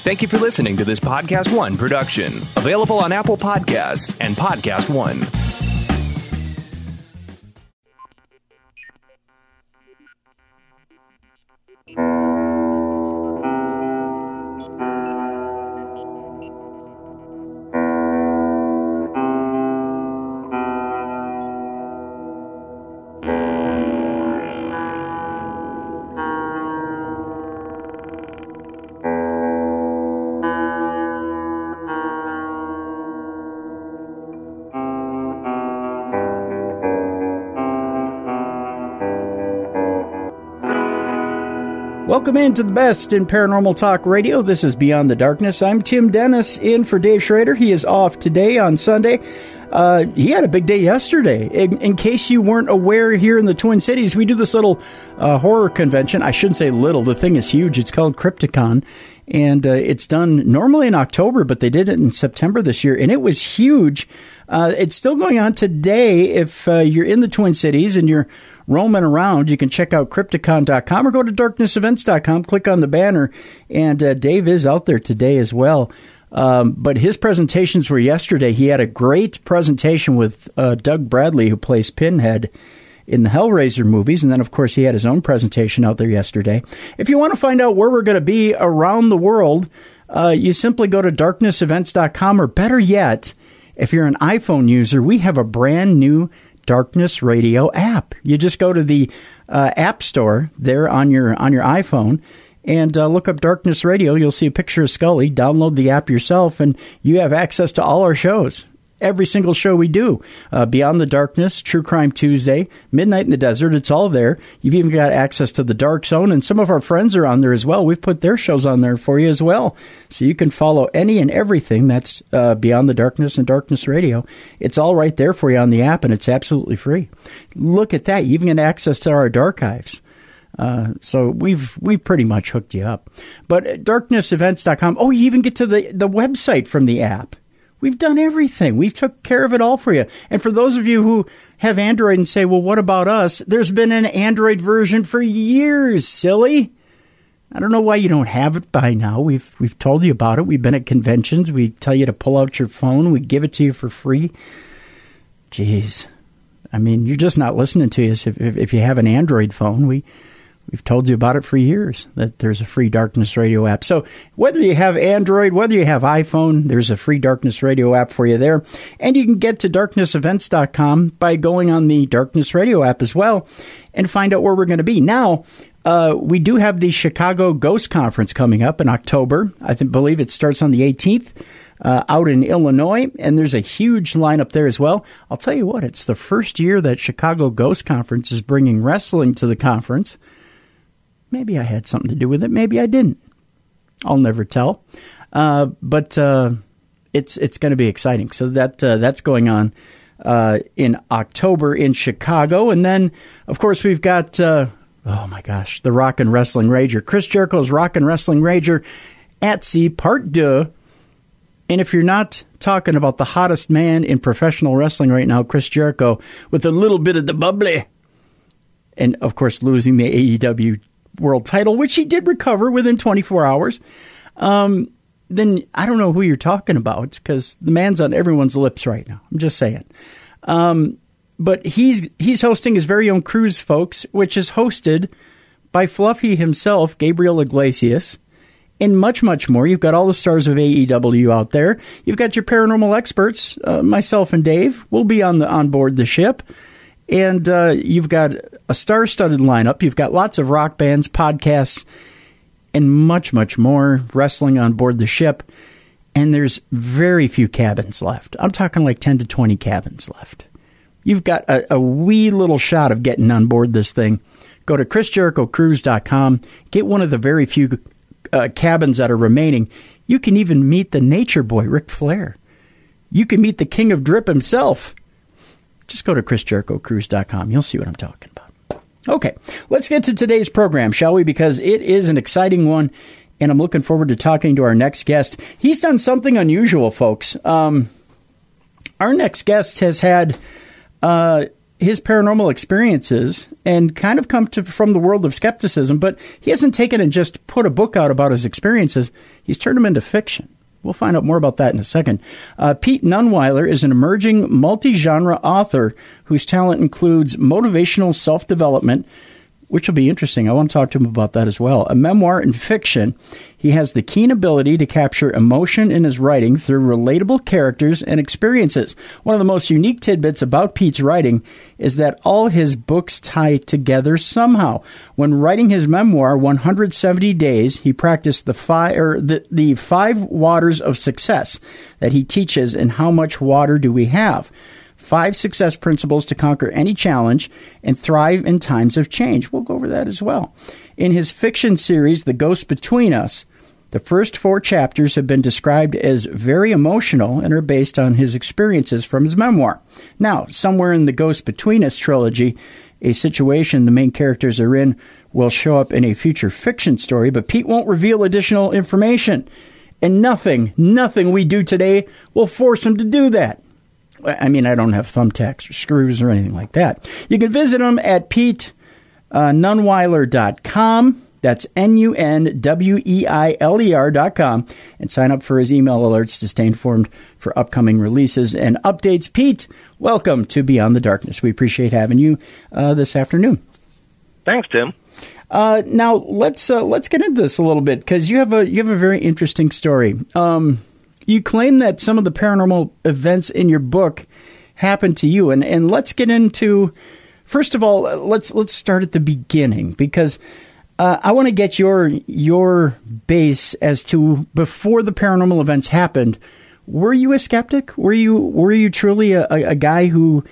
Thank you for listening to this Podcast One production, available on Apple Podcasts and Podcast One. Welcome into the best in paranormal talk radio. This is Beyond the Darkness. I'm Tim Dennis, in for Dave Schrader. He is off today on Sunday. He had a big day yesterday. In case you weren't aware, here in the Twin Cities, we do this little horror convention. I shouldn't say little. The thing is huge. It's called Crypticon, and it's done normally in October, but they did it in September this year, and it was huge. It's still going on today. If you're in the Twin Cities and you're roaming around, you can check out Crypticon.com or go to darknessevents.com, click on the banner, and Dave is out there today as well. But his presentations were yesterday. He had a great presentation with Doug Bradley, who plays Pinhead in the Hellraiser movies, and then, of course, he had his own presentation out there yesterday. If you want to find out where we're going to be around the world, you simply go to darknessevents.com, or better yet, if you're an iPhone user, we have a brand new Darkness Radio app. You just go to the App Store there on your iPhone and look up Darkness Radio. You'll see a picture of Scully. Download the app yourself, and you have access to all our shows. Every single show we do. Beyond the Darkness, True Crime Tuesday, Midnight in the Desert, it's all there. You've even got access to the Dark Zone, and some of our friends are on there as well. We've put their shows on there for you as well. So you can follow any and everything that's Beyond the Darkness and Darkness Radio. It's all right there for you on the app, and it's absolutely free. Look at that. You even get access to our archives. So we've pretty much hooked you up. But darknessevents.com, you even get to the website from the app. We've done everything. We took care of it all for you. And for those of you who have Android and say, well, what about us? There's been an Android version for years, silly. I don't know why you don't have it by now. We've told you about it. We've been at conventions. We tell you to pull out your phone. We give it to you for free. Jeez. I mean, you're just not listening to us if you have an Android phone. We've told you about it for years, that there's a free Darkness Radio app. So whether you have Android, whether you have iPhone, there's a free Darkness Radio app for you there. And you can get to darknessevents.com by going on the Darkness Radio app as well and find out where we're going to be. Now, we do have the Chicago Ghost Conference coming up in October. I believe it starts on the 18th out in Illinois, and there's a huge lineup there as well. I'll tell you what, it's the first year that Chicago Ghost Conference is bringing wrestling to the conference. Maybe I had something to do with it. Maybe I didn't. I'll never tell. But it's going to be exciting. So that's going on in October in Chicago. And then, of course, we've got, the Rock and Wrestling Rager. Chris Jericho's Rock and Wrestling Rager at Sea Part 2. And if you're not talking about the hottest man in professional wrestling right now, Chris Jericho, with a little bit of the bubbly, and, of course, losing the AEW world title, which he did recover within 24 hours, then I don't know who you're talking about, because the man's on everyone's lips right now. I'm just saying. But he's hosting his very own cruise, folks, which is hosted by Fluffy himself, Gabriel Iglesias, and much, much more. You've got all the stars of AEW out there. You've got your paranormal experts, myself and Dave. We'll be on board the ship. And you've got a star-studded lineup. You've got lots of rock bands, podcasts, and much, much more wrestling on board the ship. And there's very few cabins left. I'm talking like 10 to 20 cabins left. You've got a wee little shot of getting on board this thing. Go to ChrisJerichoCruise.com. Get one of the very few cabins that are remaining. You can even meet the nature boy, Ric Flair. You can meet the king of drip himself. Just go to ChrisJerichoCruise.com. You'll see what I'm talking about. Okay, let's get to today's program, shall we? Because it is an exciting one, and I'm looking forward to talking to our next guest. He's done something unusual, folks. Our next guest has had his paranormal experiences and kind of come from the world of skepticism, but he hasn't taken and just put a book out about his experiences. He's turned them into fiction. We'll find out more about that in a second. Pete Nunweiler is an emerging multi-genre author whose talent includes motivational self-development, which will be interesting. I want to talk to him about that as well. A memoir and fiction. He has the keen ability to capture emotion in his writing through relatable characters and experiences. One of the most unique tidbits about Pete's writing is that all his books tie together somehow. When writing his memoir, 170 Days, he practiced the five waters of success that he teaches and how much water do we have. 5 success principles to conquer any challenge and thrive in times of change. We'll go over that as well. In his fiction series, The Ghost Between Us, the first 4 chapters have been described as very emotional and are based on his experiences from his memoir. Now, somewhere in The Ghost Between Us trilogy, a situation the main characters are in will show up in a future fiction story, but Pete won't reveal additional information. And nothing we do today will force him to do that. I mean, I don't have thumbtacks or screws or anything like that. You can visit him at PeteNunweiler.com. That's NUNWEILER.com. And sign up for his email alerts to stay informed for upcoming releases and updates. Pete, welcome to Beyond the Darkness. We appreciate having you this afternoon. Thanks, Tim. Now, let's get into this a little bit, because you have a very interesting story. You claim that some of the paranormal events in your book happened to you, and let's get into. First of all, let's start at the beginning, because I want to get your base as to before the paranormal events happened. Were you a skeptic? Were you truly a guy who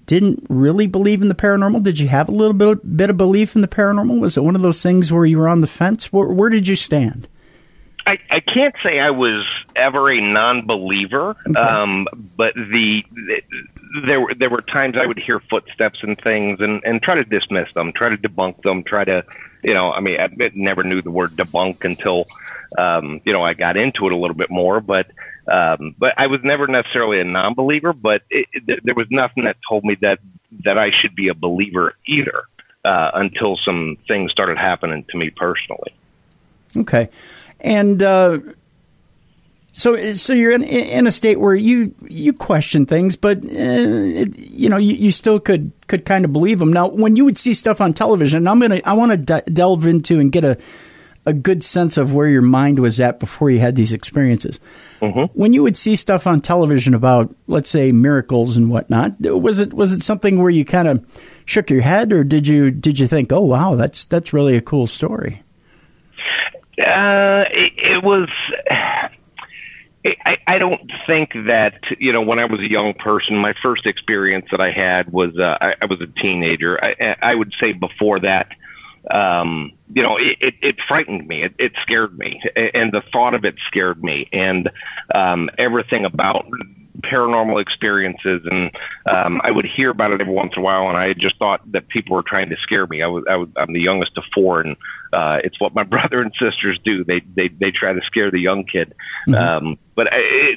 didn't really believe in the paranormal? Did you have a little bit of belief in the paranormal? Was it one of those things where you were on the fence? Where did you stand? I can't say I was ever a non-believer, okay. But there were times I would hear footsteps and things and try to dismiss them, try to debunk them, I never knew the word debunk until, I got into it a little bit more, but I was never necessarily a non-believer, but there was nothing that told me that I should be a believer either, until some things started happening to me personally. Okay. And so you're in a state where you question things, but you still could kind of believe them. Now, when you would see stuff on television, I want to delve into and get a good sense of where your mind was at before you had these experiences. Mm-hmm. When you would see stuff on television about, let's say, miracles and whatnot, was it something where you kind of shook your head, or did you think, oh wow, that's really a cool story? It was. I don't think that, when I was a young person, my first experience that I had was I was a teenager. I would say before that, it frightened me. It scared me, and the thought of it scared me, and everything about paranormal experiences, and I would hear about it every once in a while, and I just thought that people were trying to scare me. I'm the youngest of 4, and it's what my brother and sisters do. They try to scare the young kid. Mm-hmm. But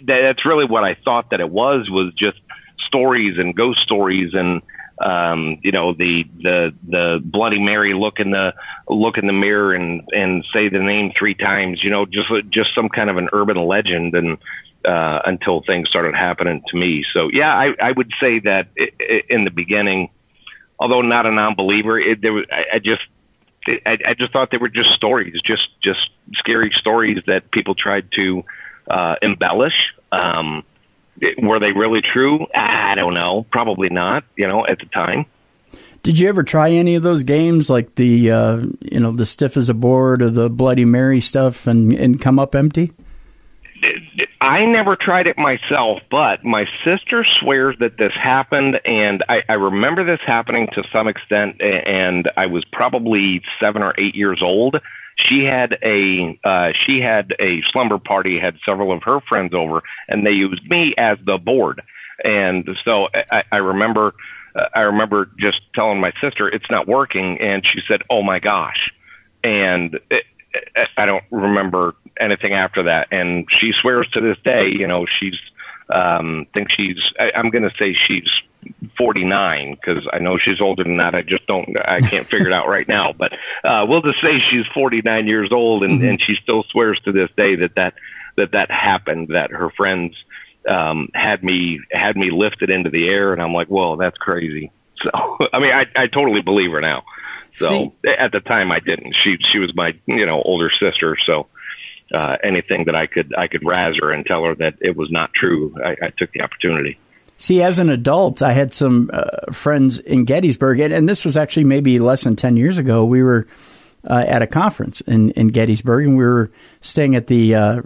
that's really what I thought that it was just stories and ghost stories, and the Bloody Mary look in the mirror and say the name 3 times. Just some kind of an urban legend, and until things started happening to me. So yeah, I would say that in the beginning, although not a non-believer, I just thought they were just stories, just scary stories that people tried to embellish. Were they really true? I don't know. Probably not, at the time. Did you ever try any of those games, like the stiff as a board or the Bloody Mary stuff, and come up empty? I never tried it myself, but my sister swears that this happened, and I remember this happening to some extent, and I was probably 7 or 8 years old. She had a slumber party, had several of her friends over, and they used me as the board. And so I remember just telling my sister, it's not working, and she said, oh my gosh. And I don't remember anything after that. And she swears to this day, I'm going to say she's 49, because I know she's older than that. I can't figure it out right now. But we'll just say she's 49 years old, and she still swears to this day that happened, that her friends had me lifted into the air, and I'm like, whoa, that's crazy. So, I mean, I totally believe her now. So at the time I didn't. She was my, older sister. So anything that I could razz her and tell her that it was not true, I took the opportunity. See, as an adult, I had some friends in Gettysburg, and this was actually maybe less than 10 years ago. We were at a conference in Gettysburg, and we were staying at the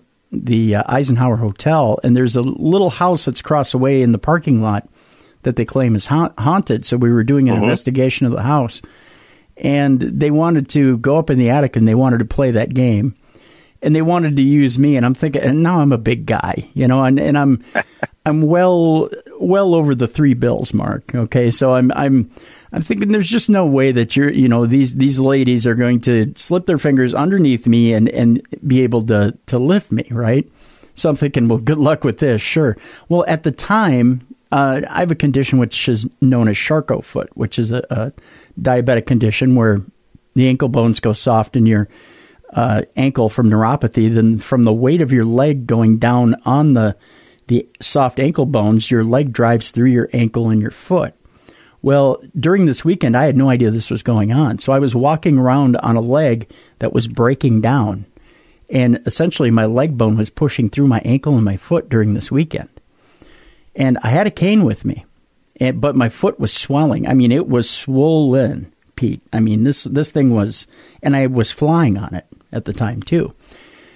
Eisenhower Hotel, and there's a little house that's across the way in the parking lot that they claim is haunted. So we were doing an investigation of the house, and they wanted to go up in the attic, and they wanted to play that game, and they wanted to use me. And I'm thinking, and now I'm a big guy, and I'm well over the $3 mark. Okay, so I'm thinking there's just no way that these ladies are going to slip their fingers underneath me and be able to lift me, right? So I'm thinking, well, good luck with this. Sure. Well, at the time, I have a condition which is known as Charcot foot, which is a diabetic condition where the ankle bones go soft in your ankle from neuropathy. Then from the weight of your leg going down on the soft ankle bones, your leg drives through your ankle and your foot. Well, during this weekend, I had no idea this was going on. So I was walking around on a leg that was breaking down. And essentially, my leg bone was pushing through my ankle and my foot during this weekend. And I had a cane with me, but my foot was swelling. I mean, it was swollen, Pete. I mean, this thing was, and I was flying on it at the time, too.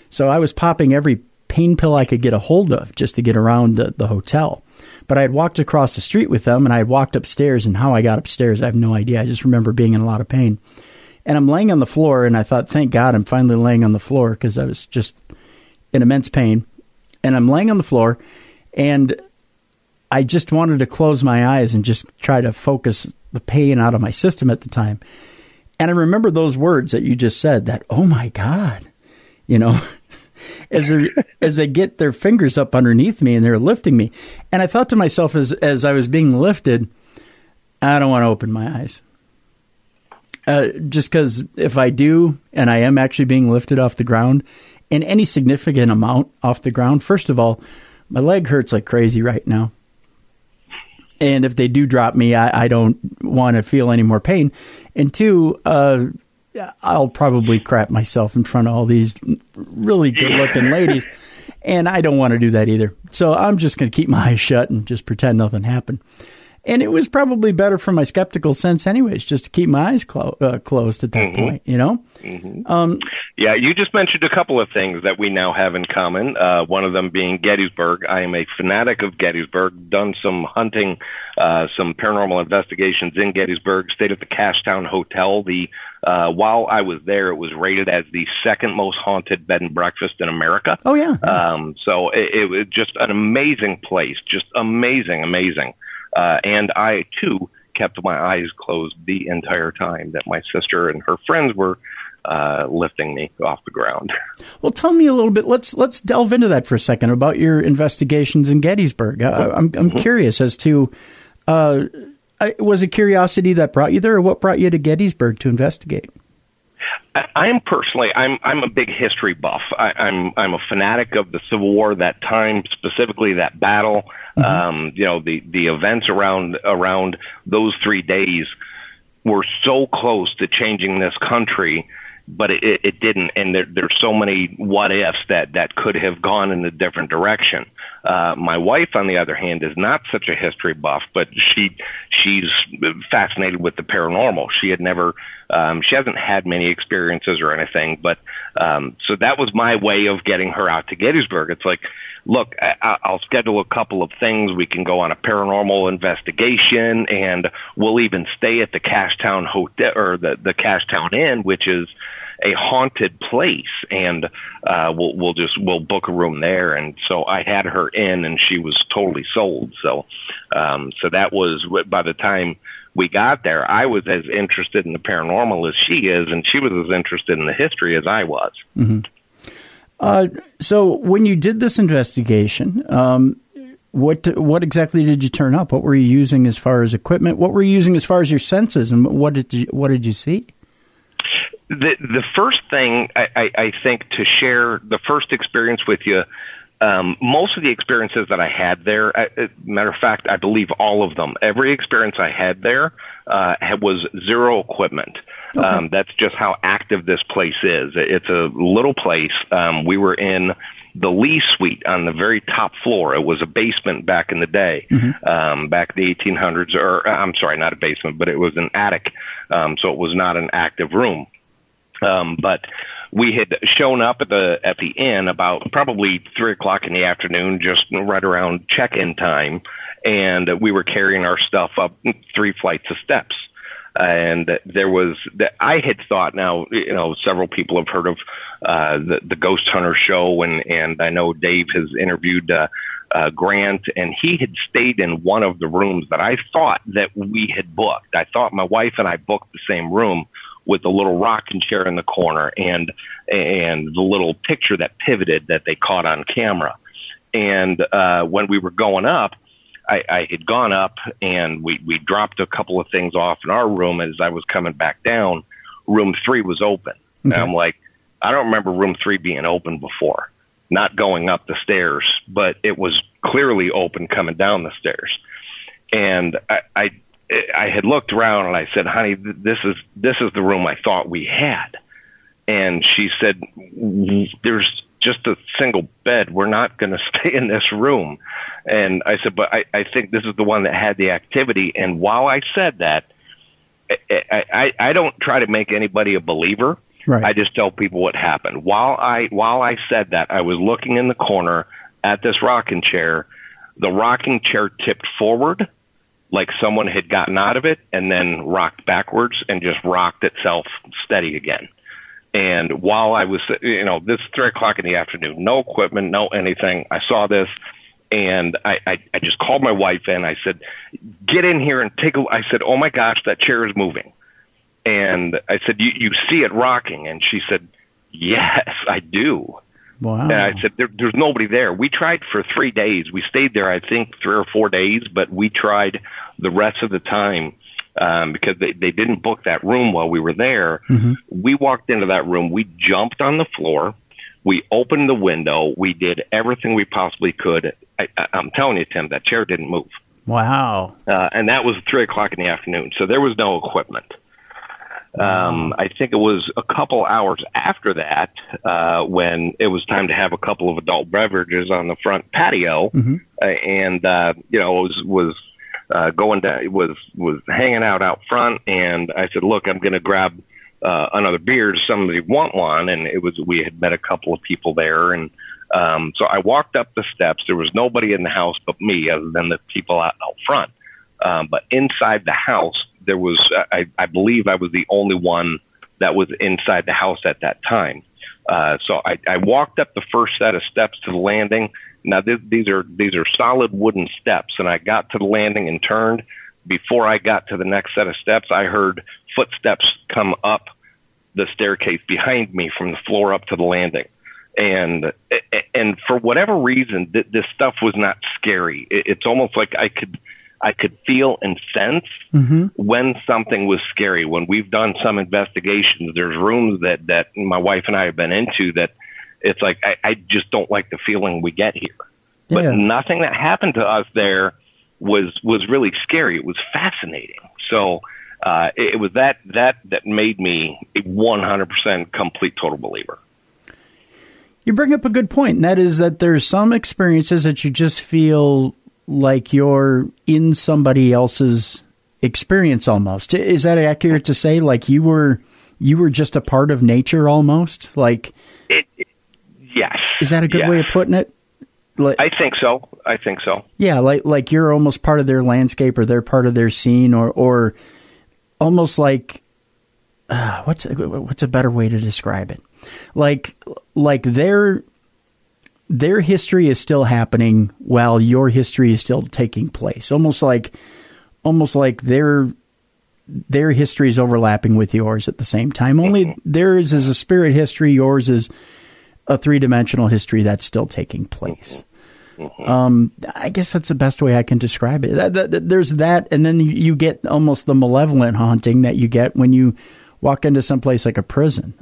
So I was popping every pain pill I could get a hold of just to get around the hotel. But I had walked across the street with them, and I had walked upstairs, and how I got upstairs, I have no idea. I just remember being in a lot of pain. And I'm laying on the floor, and I thought, thank God I'm finally laying on the floor, because I was just in immense pain. And I'm laying on the floor, and I just wanted to close my eyes and just try to focus the pain out of my system at the time. And I remember those words that you just said, that, oh my God, as they get their fingers up underneath me and they're lifting me. And I thought to myself as I was being lifted, I don't want to open my eyes. Just because if I do, and I am actually being lifted off the ground in any significant amount off the ground, first of all, my leg hurts like crazy right now. And if they do drop me, I don't want to feel any more pain. And two, I'll probably crap myself in front of all these really good-looking ladies, and I don't want to do that either. So I'm just going to keep my eyes shut and just pretend nothing happened. And it was probably better for my skeptical sense anyways, just to keep my eyes closed at that point, Yeah, you just mentioned a couple of things that we now have in common, one of them being Gettysburg. I am a fanatic of Gettysburg, done some hunting, some paranormal investigations in Gettysburg, stayed at the Cashtown Hotel. While I was there, it was rated as the second most haunted bed and breakfast in America. Oh, yeah. So it was just an amazing place, just amazing. And I, too, kept my eyes closed the entire time that my sister and her friends were lifting me off the ground. Well, tell me a little bit. Let's delve into that for a second about your investigations in Gettysburg. I'm curious as to, was it curiosity that brought you there, or what brought you to Gettysburg to investigate? I'm a big history buff. I'm a fanatic of the Civil War, that time, specifically that battle. The events around those 3 days were so close to changing this country, but it didn't. And there's so many what ifs that could have gone in a different direction. My wife, on the other hand, is not such a history buff, but she's fascinated with the paranormal. She had never, she hasn't had many experiences or anything, but so that was my way of getting her out to Gettysburg. It's like, look, I'll schedule a couple of things. We can go on a paranormal investigation, and we'll even stay at the Cashtown Hotel, or the Cashtown Inn, which is a haunted place, and we'll book a room there. And so I had her in, and she was totally sold. So that was, by the time we got there, I was as interested in the paranormal as she is, and she was as interested in the history as I was. Mm-hmm. So when you did this investigation, What exactly did you turn up? What were you using as far as equipment? What were you using as far as your senses? And what did you see? The first thing I think to share the first experience with you, most of the experiences that I had there, matter of fact, I believe all of them, every experience I had there was zero equipment. Okay. That's just how active this place is. It's a little place. We were in the Lee Suite on the very top floor. It was a basement back in the day, back in the 1800s, or I'm sorry, not a basement, but it was an attic. So it was not an active room. But we had shown up at the inn about probably 3:00 in the afternoon, just right around check-in time, and we were carrying our stuff up 3 flights of steps. And I had thought, now, several people have heard of the Ghost Hunter show, and I know Dave has interviewed Grant, and he had stayed in one of the rooms that I thought that we had booked. I thought my wife and I booked the same room, with the little rocking chair in the corner and the little picture that pivoted that they caught on camera. And when we were going up, I had gone up and we dropped a couple of things off in our room. As I was coming back down, room 3 was open. Okay. And I'm like, I don't remember room 3 being open before, not going up the stairs, but it was clearly open coming down the stairs. And I had looked around and I said, honey, this is the room I thought we had. And she said, there's just a single bed. We're not going to stay in this room. And I said, but I think this is the one that had the activity. And while I said that, I don't try to make anybody a believer. Right. I just tell people what happened. While I said that, I was looking in the corner at this rocking chair. The rocking chair tipped forward, like someone had gotten out of it and then rocked backwards and just rocked itself steady again. And while I was, this is 3:00 in the afternoon, no equipment, no anything. I saw this and I just called my wife and I said, get in here and take a look. I said, oh my gosh, that chair is moving. And I said, you see it rocking? And she said, yes, I do. Wow. And I said, there's nobody there. We tried for 3 days. We stayed there, I think, 3 or 4 days, but we tried the rest of the time because they didn't book that room while we were there. Mm-hmm. We walked into that room. We jumped on the floor. We opened the window. We did everything we possibly could. I'm telling you, Tim, that chair didn't move. Wow. And that was 3:00 in the afternoon, so there was no equipment. I think it was a couple hours after that when it was time to have a couple of adult beverages on the front patio, mm-hmm. And was hanging out front, and I said, "Look, I'm going to grab another beer. Does somebody want one?" And we had met a couple of people there, and so I walked up the steps. There was nobody in the house but me, other than the people out front. But inside the house, there was, I believe I was the only one that was inside the house at that time. So I walked up the first set of steps to the landing. Now these are solid wooden steps, and I got to the landing and turned. Before I got to the next set of steps, I heard footsteps come up the staircase behind me from the floor up to the landing. And for whatever reason, this stuff was not scary. It's almost like I could feel and sense mm-hmm. when something was scary. When we've done some investigations, there's rooms that my wife and I have been into that it's like, I just don't like the feeling we get here. Yeah. But nothing that happened to us there was really scary. It was fascinating. So it was that made me a 100% complete total believer. You bring up a good point, and that is that there's some experiences that you just feel like you're in somebody else's experience almost. Is that accurate to say? Like you were just a part of nature almost? Like, yes. Is that a good way of putting it? Like, I think so. Yeah, like you're almost part of their landscape, or they're part of their scene, or almost like what's a better way to describe it? Like their history is still happening while your history is still taking place. Almost like their history is overlapping with yours at the same time. Only theirs is a spirit history, yours is a 3-dimensional history that's still taking place. I guess that's the best way I can describe it. There's that, and then you get almost the malevolent haunting that you get when you walk into someplace like a prison.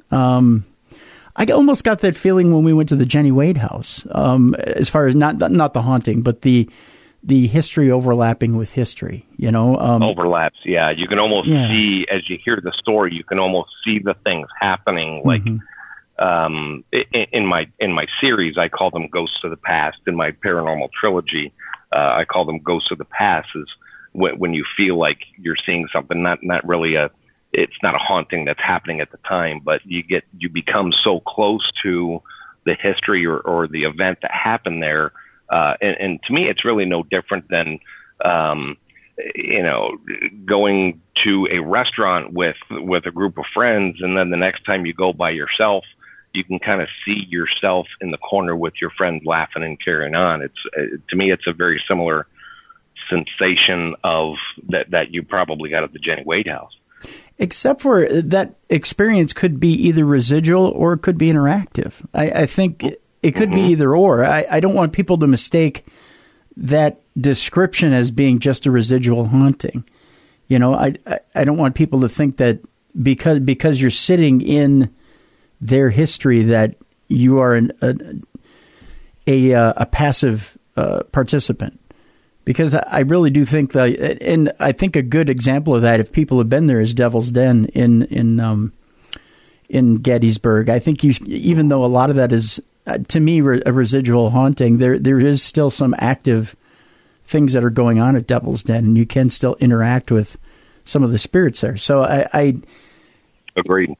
I almost got that feeling when we went to the Jenny Wade house, as far as not the haunting, but the history overlapping with history, Overlaps, yeah. You can almost see, as you hear the story, you can almost see the things happening. Like in my series, I call them Ghosts of the Past. In my paranormal trilogy, I call them Ghosts of the Past. Is when you feel like you're seeing something, not really it's not a haunting that's happening at the time, but you become so close to the history or the event that happened there. And to me, it's really no different than, going to a restaurant with a group of friends. And then the next time you go by yourself, you can kind of see yourself in the corner with your friends laughing and carrying on. To me, it's a very similar sensation of that you probably got at the Jenny Wade house. Except for that experience could be either residual or it could be interactive. I think it could be either or. I don't want people to mistake that description as being just a residual haunting. I don't want people to think that because you're sitting in their history that you are a passive participant. Because I really do think that, and I think a good example of that, if people have been there, is Devil's Den in Gettysburg. I think even though a lot of that is, to me, a residual haunting, there is still some active things that are going on at Devil's Den, and you can still interact with some of the spirits there. So I agreed.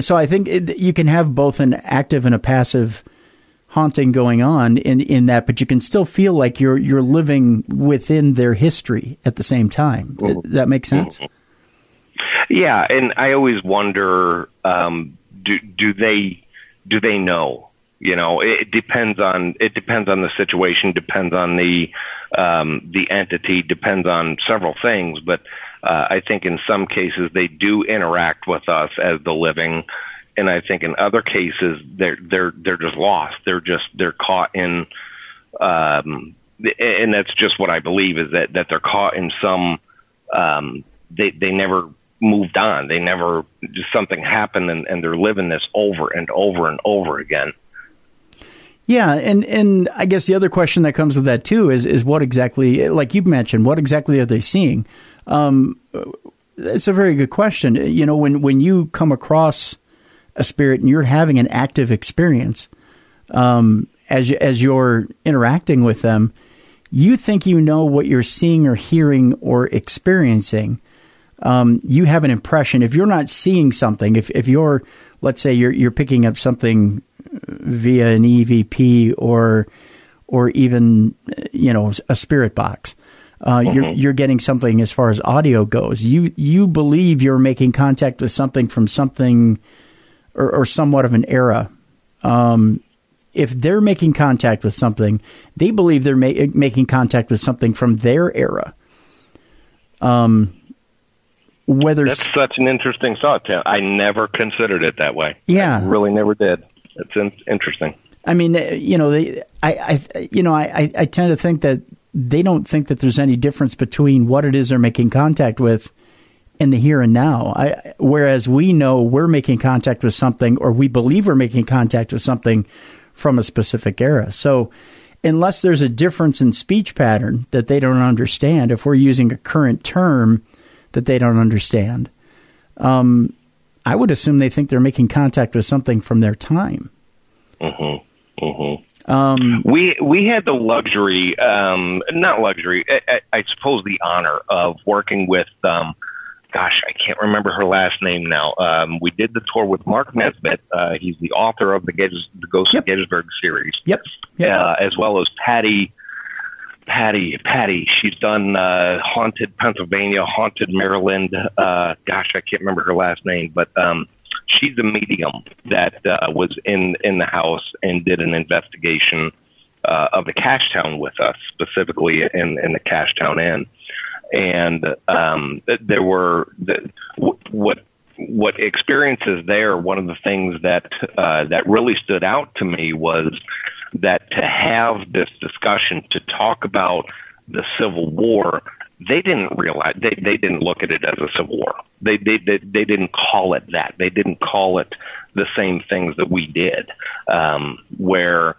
So I think you can have both an active and a passive haunting going on in that, but you can still feel like you're living within their history at the same time. Does that make sense? Yeah, and I always wonder, do they know? It depends on the situation, depends on the entity, depends on several things. But I think in some cases they do interact with us as the living. And I think in other cases they're just lost. They're caught in, and that's just what I believe, is that they're caught in some. They never moved on. They never, just something happened, and they're living this over and over and over again. Yeah, and I guess the other question that comes with that too is what exactly, like you mentioned, what exactly are they seeing? It's a very good question. When you come across a spirit and you're having an active experience, as you're interacting with them, you think you know what you're seeing or hearing or experiencing. You have an impression. If you're not seeing something, if you're, let's say you're picking up something via an EVP or even a spirit box, you're getting something as far as audio goes. You believe you're making contact with something from something. Or somewhat of an era. If they're making contact with something, they believe they're making contact with something from their era. That's such an interesting thought, Tim. I never considered it that way. Yeah, I really never did. It's interesting. I mean, I tend to think that they don't think that there's any difference between what it is they're making contact with in the here and now. Whereas we know we're making contact with something, or we believe we're making contact with something from a specific era. So unless there's a difference in speech pattern that they don't understand, if we're using a current term that they don't understand, I would assume they think they're making contact with something from their time. We had the luxury, not luxury, I suppose the honor of working with, gosh, I can't remember her last name now. We did the tour with Mark Nesbitt. He's the author of the Ghost of Gettysburg series. Yep. As well as Patty. She's done Haunted Pennsylvania, Haunted Maryland. Gosh, I can't remember her last name, but she's a medium that was in the house and did an investigation of the Cashtown with us, specifically in the Cashtown Inn. And there were what experiences there. One of the things that really stood out to me was that to have this discussion, to talk about the Civil War, they didn't realize, they didn't look at it as a civil war. They didn't call it that. They didn't call it the same things that we did, where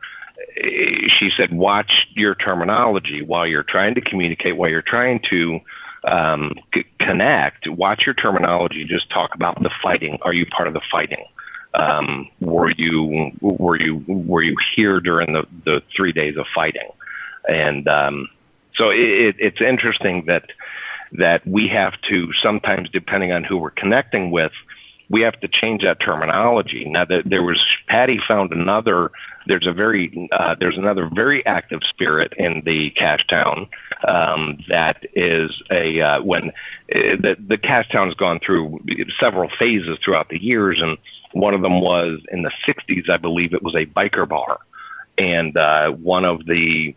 she said, watch your terminology while you're trying to communicate, while you're trying to connect, watch your terminology. Just talk about the fighting. Are you part of the fighting? Were you here during the 3 days of fighting? And, so it's interesting that we have to sometimes, depending on who we're connecting with, we have to change that terminology. Now, Patty found there's another very active spirit in the cash town, that is when the cash town has gone through several phases throughout the years, and one of them was in the 60s, I believe it was a biker bar. And one of the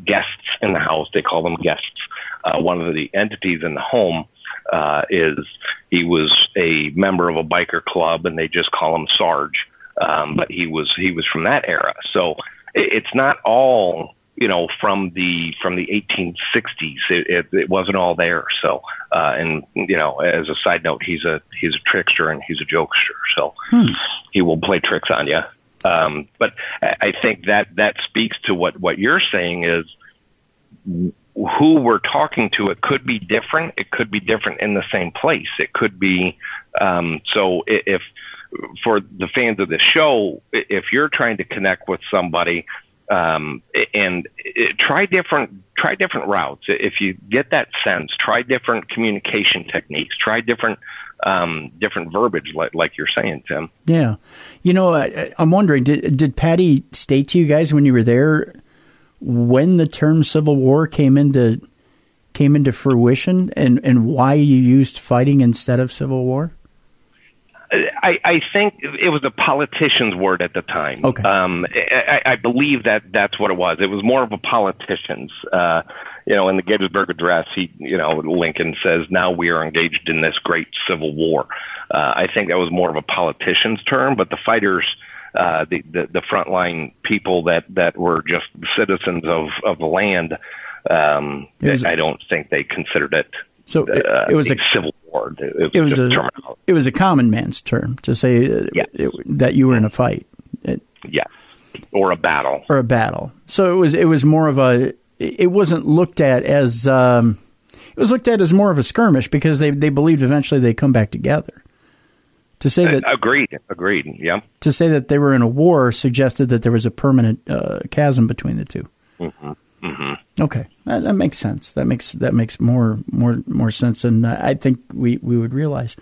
guests in the house, they call them guests, one of the entities in the home he was a member of a biker club, and they just call him Sarge. But he was from that era. So it's not all, from the 1860s. It wasn't all there. So and as a side note, he's a trickster and he's a jokester. So he will play tricks on you. But I think that speaks to what you're saying is who we're talking to. It could be different. It could be different in the same place. It could be, so if for the fans of the show, if you're trying to connect with somebody, try different routes. If you get that sense, try different communication techniques, try different verbiage, like you're saying, Tim. Yeah. I'm wondering, did Patty state to you guys when you were there when the term Civil War came into fruition and why you used fighting instead of Civil War? I think it was a politician's word at the time. Okay. I believe that's what it was. It was more of a politician's. In the Gettysburg Address, Lincoln says, "Now we are engaged in this great Civil War." I think that was more of a politician's term, but the fighters, the frontline people that were just citizens of the land, I don't think they considered it. So it was a civil war. It was a common man's term to say that you were in a fight. Or a battle. Or a battle. So it was more of a. It wasn't looked at as. It was looked at as more of a skirmish because they believed eventually they'd come back together. To say that agreed. Yeah. To say that they were in a war suggested that there was a permanent chasm between the two. Mm-hmm. Mm-hmm. Okay, that makes sense. That makes more sense than I think we would realize.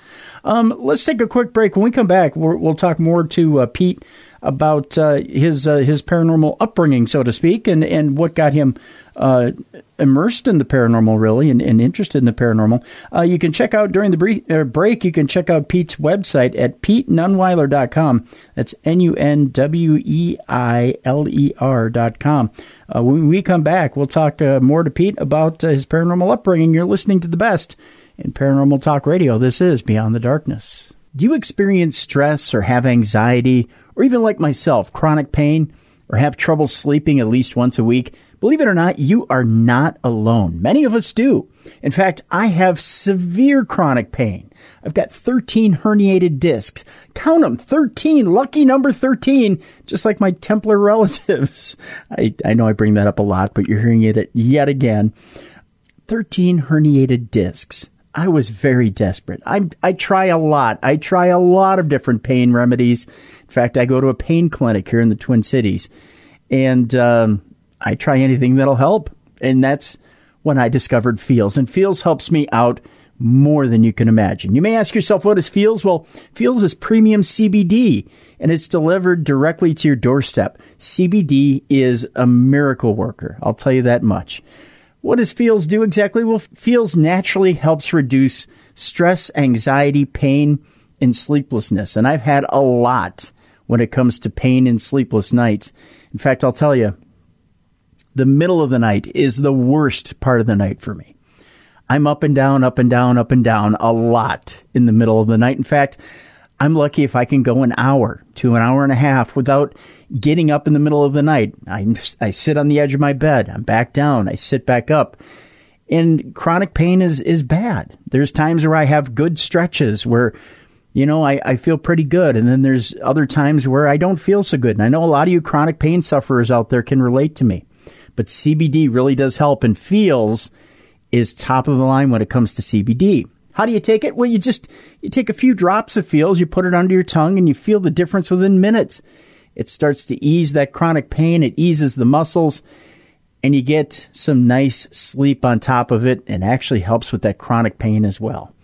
Let's take a quick break. When we come back, we'll talk more to Pete about his paranormal upbringing, so to speak, and what got him immersed in the paranormal, really, and interested in the paranormal. You can check out during the break. You can check out Pete's website at PeteNunweiler.com. That's NUNWEILER.com. When we come back, we'll talk more to Pete about his paranormal upbringing. You're listening to the best in Paranormal Talk Radio. This is Beyond the Darkness. Do you experience stress or have anxiety, or even like myself, chronic pain, or have trouble sleeping at least once a week? Believe it or not, you are not alone. Many of us do. In fact, I have severe chronic pain. I've got 13 herniated discs. Count them, 13, lucky number 13, just like my Templar relatives. I know I bring that up a lot, but you're hearing it yet again. 13 herniated discs. I was very desperate. I try a lot. I try a lot of different pain remedies. In fact, I go to a pain clinic here in the Twin Cities, and I try anything that'll help. And that's when I discovered Feels. And Feels helps me out more than you can imagine. You may ask yourself, what is Feels? Well, Feels is premium CBD, and it's delivered directly to your doorstep. CBD is a miracle worker. I'll tell you that much. What does Feels do exactly? Well, Feels naturally helps reduce stress, anxiety, pain, and sleeplessness. And I've had a lot when it comes to pain and sleepless nights. In fact, I'll tell you, the middle of the night is the worst part of the night for me. I'm up and down, up and down, up and down a lot in the middle of the night. In fact, I'm lucky if I can go an hour to an hour and a half without getting up in the middle of the night. I sit on the edge of my bed. I'm back down. I sit back up. And chronic pain is bad. There's times where I have good stretches where, I feel pretty good. And then there's other times where I don't feel so good. And I know a lot of you chronic pain sufferers out there can relate to me. But CBD really does help, and Feels is top of the line when it comes to CBD. How do you take it? Well, you take a few drops of Feels, you put it under your tongue, and you feel the difference within minutes. It starts to ease that chronic pain. It eases the muscles, and you get some nice sleep on top of it, and actually helps with that chronic pain as well.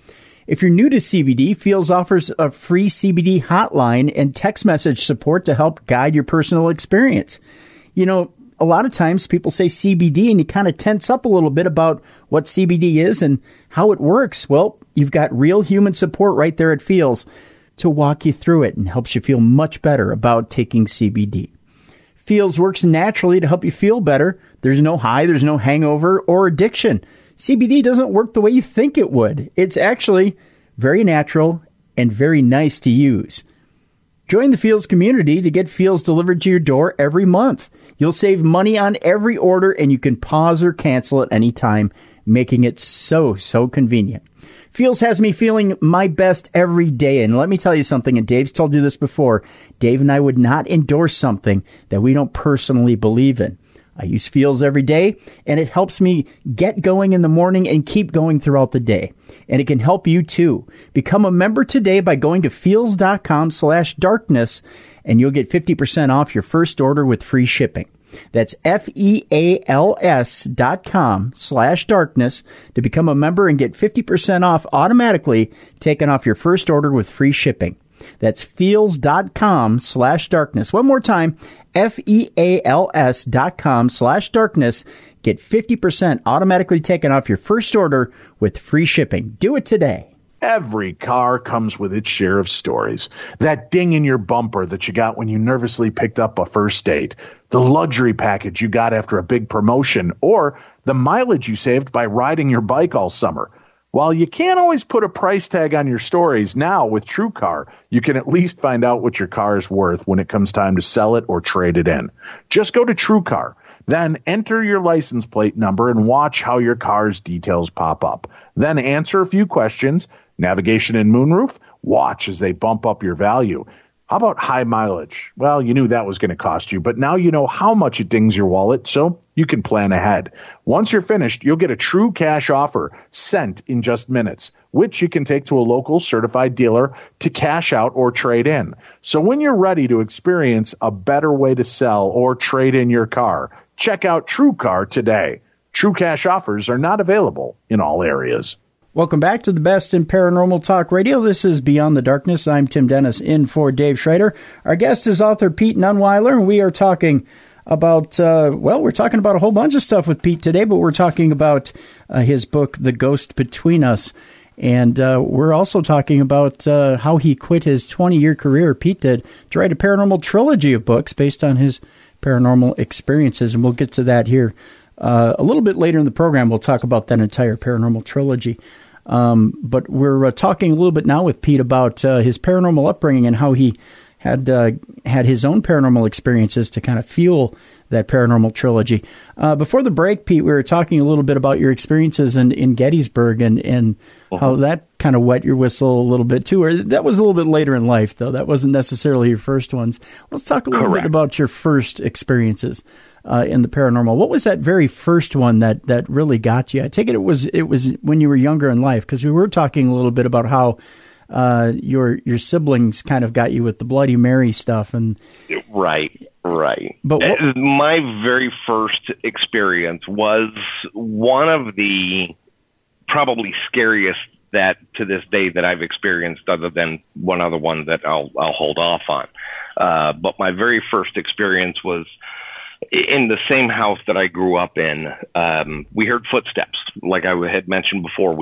If you're new to CBD, Feels offers a free CBD hotline and text message support to help guide your personal experience. A lot of times people say CBD and you kind of tense up a little bit about what CBD is and how it works. Well, you've got real human support right there at Feels to walk you through it and helps you feel much better about taking CBD. Feels works naturally to help you feel better. There's no high, there's no hangover or addiction. CBD doesn't work the way you think it would. It's actually very natural and very nice to use. Join the Feels community to get Feels delivered to your door every month. You'll save money on every order, and you can pause or cancel at any time, making it so convenient. Feels has me feeling my best every day. And let me tell you something, and Dave's told you this before, Dave and I would not endorse something that we don't personally believe in. I use Feels every day, and it helps me get going in the morning and keep going throughout the day. And it can help you too. Become a member today by going to feels.com/darkness, and you'll get 50% off your first order with free shipping. That's FEALS.com/darkness to become a member and get 50% off automatically taken off your first order with free shipping. That's feels.com/darkness. One more time, FEALS.com/darkness. Get 50% automatically taken off your first order with free shipping. Do it today. Every car comes with its share of stories. That ding in your bumper that you got when you nervously picked up a first date, the luxury package you got after a big promotion, or the mileage you saved by riding your bike all summer. While you can't always put a price tag on your stories, now with TrueCar, you can at least find out what your car is worth when it comes time to sell it or trade it in. Just go to TrueCar, then enter your license plate number and watch how your car's details pop up. Then answer a few questions, navigation and moonroof, watch as they bump up your value. How about high mileage? Well, you knew that was going to cost you, but now you know how much it dings your wallet, so you can plan ahead. Once you're finished, you'll get a true cash offer sent in just minutes, which you can take to a local certified dealer to cash out or trade in. So when you're ready to experience a better way to sell or trade in your car, check out TrueCar today. True cash offers are not available in all areas. Welcome back to the best in paranormal talk radio. This is Beyond the Darkness. I'm Tim Dennis in for Dave Schrader. Our guest is author Pete Nunweiler, and we are talking about, we're talking about a whole bunch of stuff with Pete today, but we're talking about his book, The Ghost Between Us. And we're also talking about how he quit his 20-year career, Pete did, to write a paranormal trilogy of books based on his paranormal experiences. And we'll get to that here a little bit later in the program. We'll talk about that entire paranormal trilogy. But we're talking a little bit now with Pete about his paranormal upbringing and how he had his own paranormal experiences to kind of fuel that paranormal trilogy. Before the break, Pete, we were talking a little bit about your experiences in Gettysburg and how that kind of wet your whistle a little bit too. Or that was a little bit later in life, though. That wasn't necessarily your first ones. Let's talk a little bit about your first experiences in the paranormal. What was that very first one that really got you? I take it was when you were younger in life, because we were talking a little bit about how your siblings kind of got you with the Bloody Mary stuff. And Right. But my very first experience was one of the probably scariest that to this day that I've experienced, other than one other one that I'll hold off on. But my very first experience was in the same house that I grew up in. We heard footsteps. Like I had mentioned before,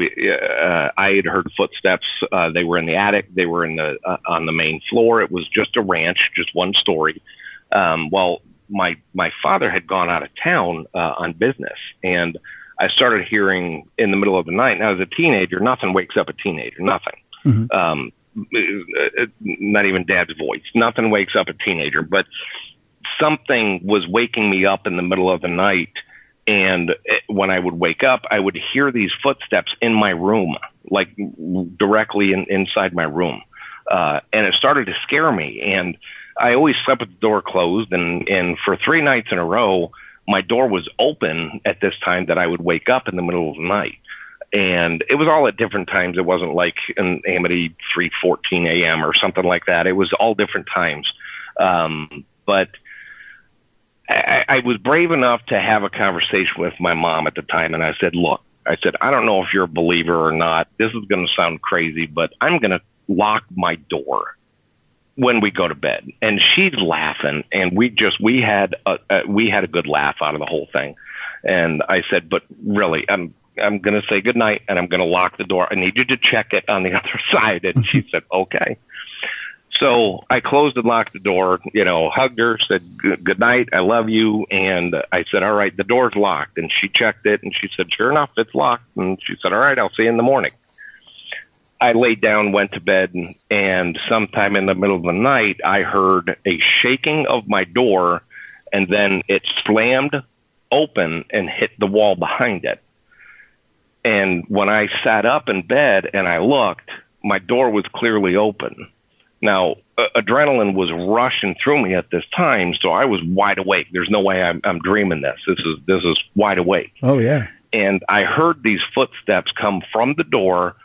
I had heard footsteps. They were in the attic. They were on the main floor. It was just a ranch, just one story. Well, my father had gone out of town on business, and I started hearing in the middle of the night. Now, as a teenager, nothing wakes up a teenager, nothing. Mm-hmm. not even Dad's voice. Nothing wakes up a teenager, but something was waking me up in the middle of the night. And when I would wake up, I would hear these footsteps in my room, like directly inside my room. And it started to scare me. And I always slept with the door closed. And for 3 nights in a row, my door was open at this time that I would wake up in the middle of the night. And it was all at different times. It wasn't like an Amity 3:14 a.m. or something like that. It was all different times. But I was brave enough to have a conversation with my mom at the time. And I said, look, I don't know if you're a believer or not. This is going to sound crazy, but I'm going to lock my door when we go to bed. And she's laughing. And we had a good laugh out of the whole thing. And I said, but really, I'm going to say goodnight and I'm going to lock the door. I need you to check it on the other side. And she said, okay. So I closed and locked the door, hugged her, said good night, I love you. And I said, all right, the door's locked. And she checked it and she said, sure enough, it's locked. And she said, all right, I'll see you in the morning. I laid down, went to bed, and sometime in the middle of the night, I heard a shaking of my door, and then it slammed open and hit the wall behind it. And when I sat up in bed and I looked, my door was clearly open. Now, adrenaline was rushing through me at this time, so I was wide awake. There's no way I'm dreaming this. This is wide awake. Oh, yeah. And I heard these footsteps come from the door,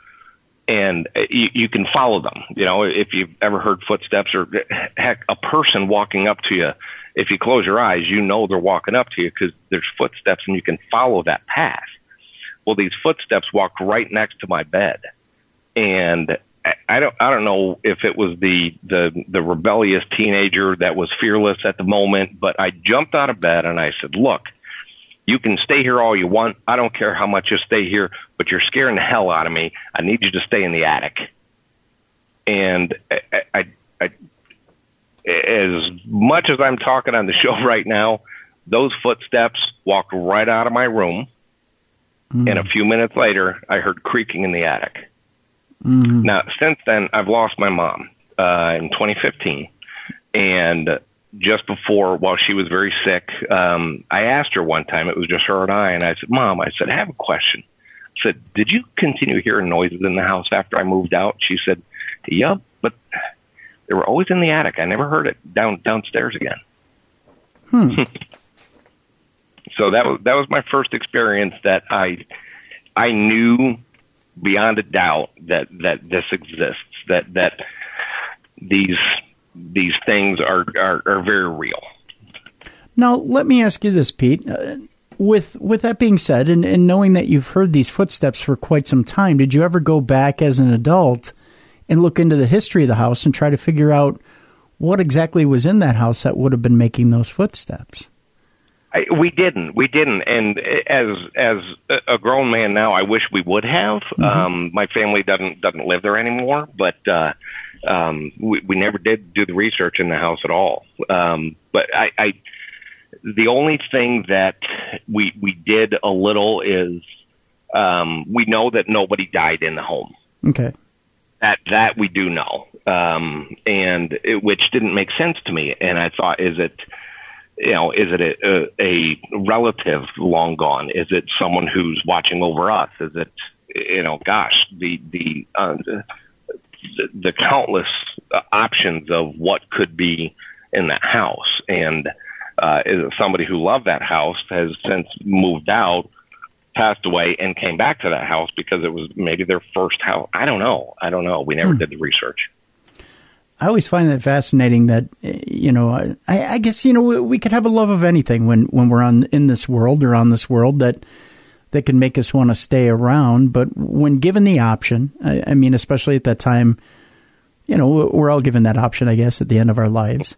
and you can follow them. If you've ever heard footsteps or, heck, a person walking up to you, if you close your eyes, they're walking up to you because there's footsteps and you can follow that path. Well, these footsteps walked right next to my bed. And I don't know if it was the rebellious teenager that was fearless at the moment, but I jumped out of bed and I said, look, you can stay here all you want. I don't care how much you stay here, but you're scaring the hell out of me. I need you to stay in the attic. And I as much as I'm talking on the show right now, those footsteps walked right out of my room. Mm. And a few minutes later, I heard creaking in the attic. Mm. Now, since then, I've lost my mom in 2015. And just before, while she was very sick, I asked her one time, it was just her and I said, Mom, I have a question. I said, did you continue hearing noises in the house after I moved out? She said, yep, but they were always in the attic. I never heard it downstairs again. So that was my first experience that I knew beyond a doubt that this exists, that these things are very real. Now, let me ask you this, Pete. With that being said, and knowing that you've heard these footsteps for quite some time, did you ever go back as an adult and look into the history of the house and try to figure out what exactly was in that house that would have been making those footsteps? We didn't. And as a grown man now, I wish we would have. Mm-hmm. My family doesn't live there anymore, but we never did do the research in the house at all. But the only thing that we did a little is we know that nobody died in the home. Okay. That we do know, which didn't make sense to me. And I thought, is it a relative long gone? Is it someone who's watching over us? Is it, the countless options of what could be in that house. And is it somebody who loved that house, has since moved out, passed away, and came back to that house because it was maybe their first house? I don't know. We never did the research. I always find that fascinating that, I guess, we could have a love of anything when we're in this world that can make us want to stay around. But when given the option, I mean, especially at that time, we're all given that option, I guess, at the end of our lives.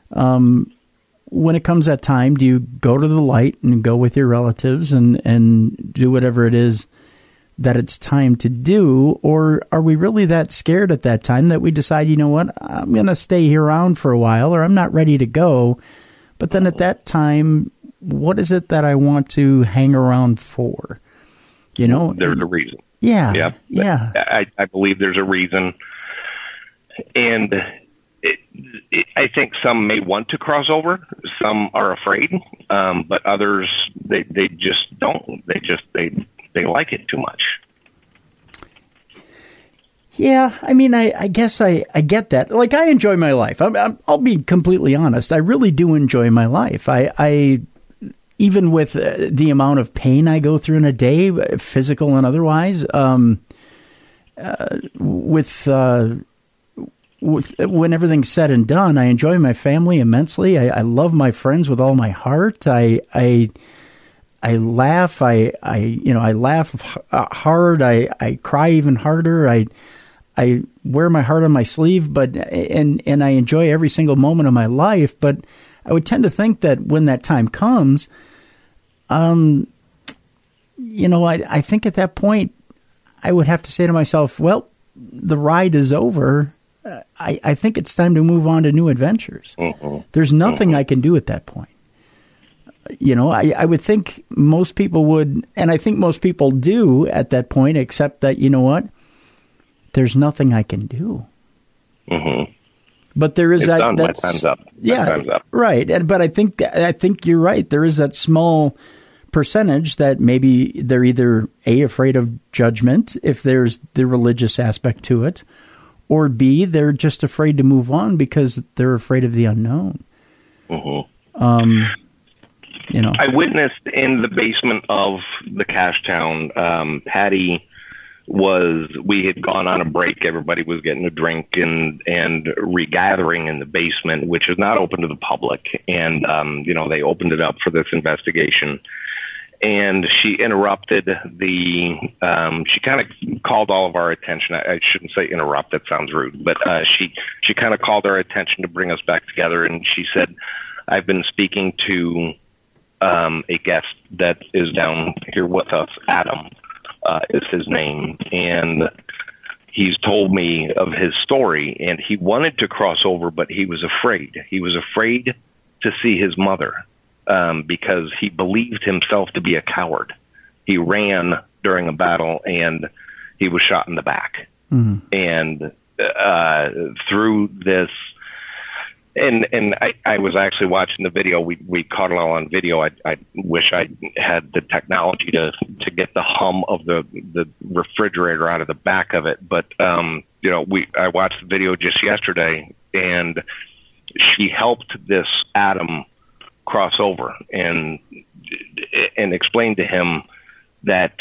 When it comes that time, do you go to the light and go with your relatives and do whatever it is that it's time to do? Or are we really that scared at that time that we decide, you know what, I'm going to stay here around for a while, or I'm not ready to go? But then at that time, what is it that I want to hang around for? There's a reason. Yeah. I believe there's a reason. And I think some may want to cross over. Some are afraid, but others they just don't. They like it too much. Yeah, I mean, I guess I get that. Like, I enjoy my life. I'll be completely honest. I really do enjoy my life. I even with the amount of pain I go through in a day, physical and otherwise, when everything's said and done, I enjoy my family immensely. I love my friends with all my heart. I laugh. I laugh hard. I cry even harder. I wear my heart on my sleeve, and I enjoy every single moment of my life. But I would tend to think that when that time comes, I think at that point I would have to say to myself, well, the ride is over. I think it's time to move on to new adventures. Mm-hmm. There's nothing I can do at that point. I would think most people would, and I think most people do at that point, except that, you know what? There's nothing I can do. Mm-hmm. But there is my time's up. Yeah, time's up. Right. But I think you're right. There is that small percentage that maybe they're either A, afraid of judgment, if there's the religious aspect to it, or B, they're just afraid to move on because they're afraid of the unknown. Mm-hmm. I witnessed in the basement of the cash town, Patty we had gone on a break. Everybody was getting a drink and regathering in the basement, which is not open to the public. And, they opened it up for this investigation. And she interrupted she kind of called all of our attention. I shouldn't say interrupt, that sounds rude, but she kind of called our attention to bring us back together. And she said, I've been speaking to a guest that is down here with us, Adam is his name, and he's told me of his story, and he wanted to cross over, but he was afraid. He was afraid to see his mother because he believed himself to be a coward. He ran during a battle, and he was shot in the back. Mm-hmm. And through this, and I was actually watching the video. We caught it all on video. I wish I had the technology to get the hum of the refrigerator out of the back of it. But I watched the video just yesterday, and she helped this Adam cross over and explained to him that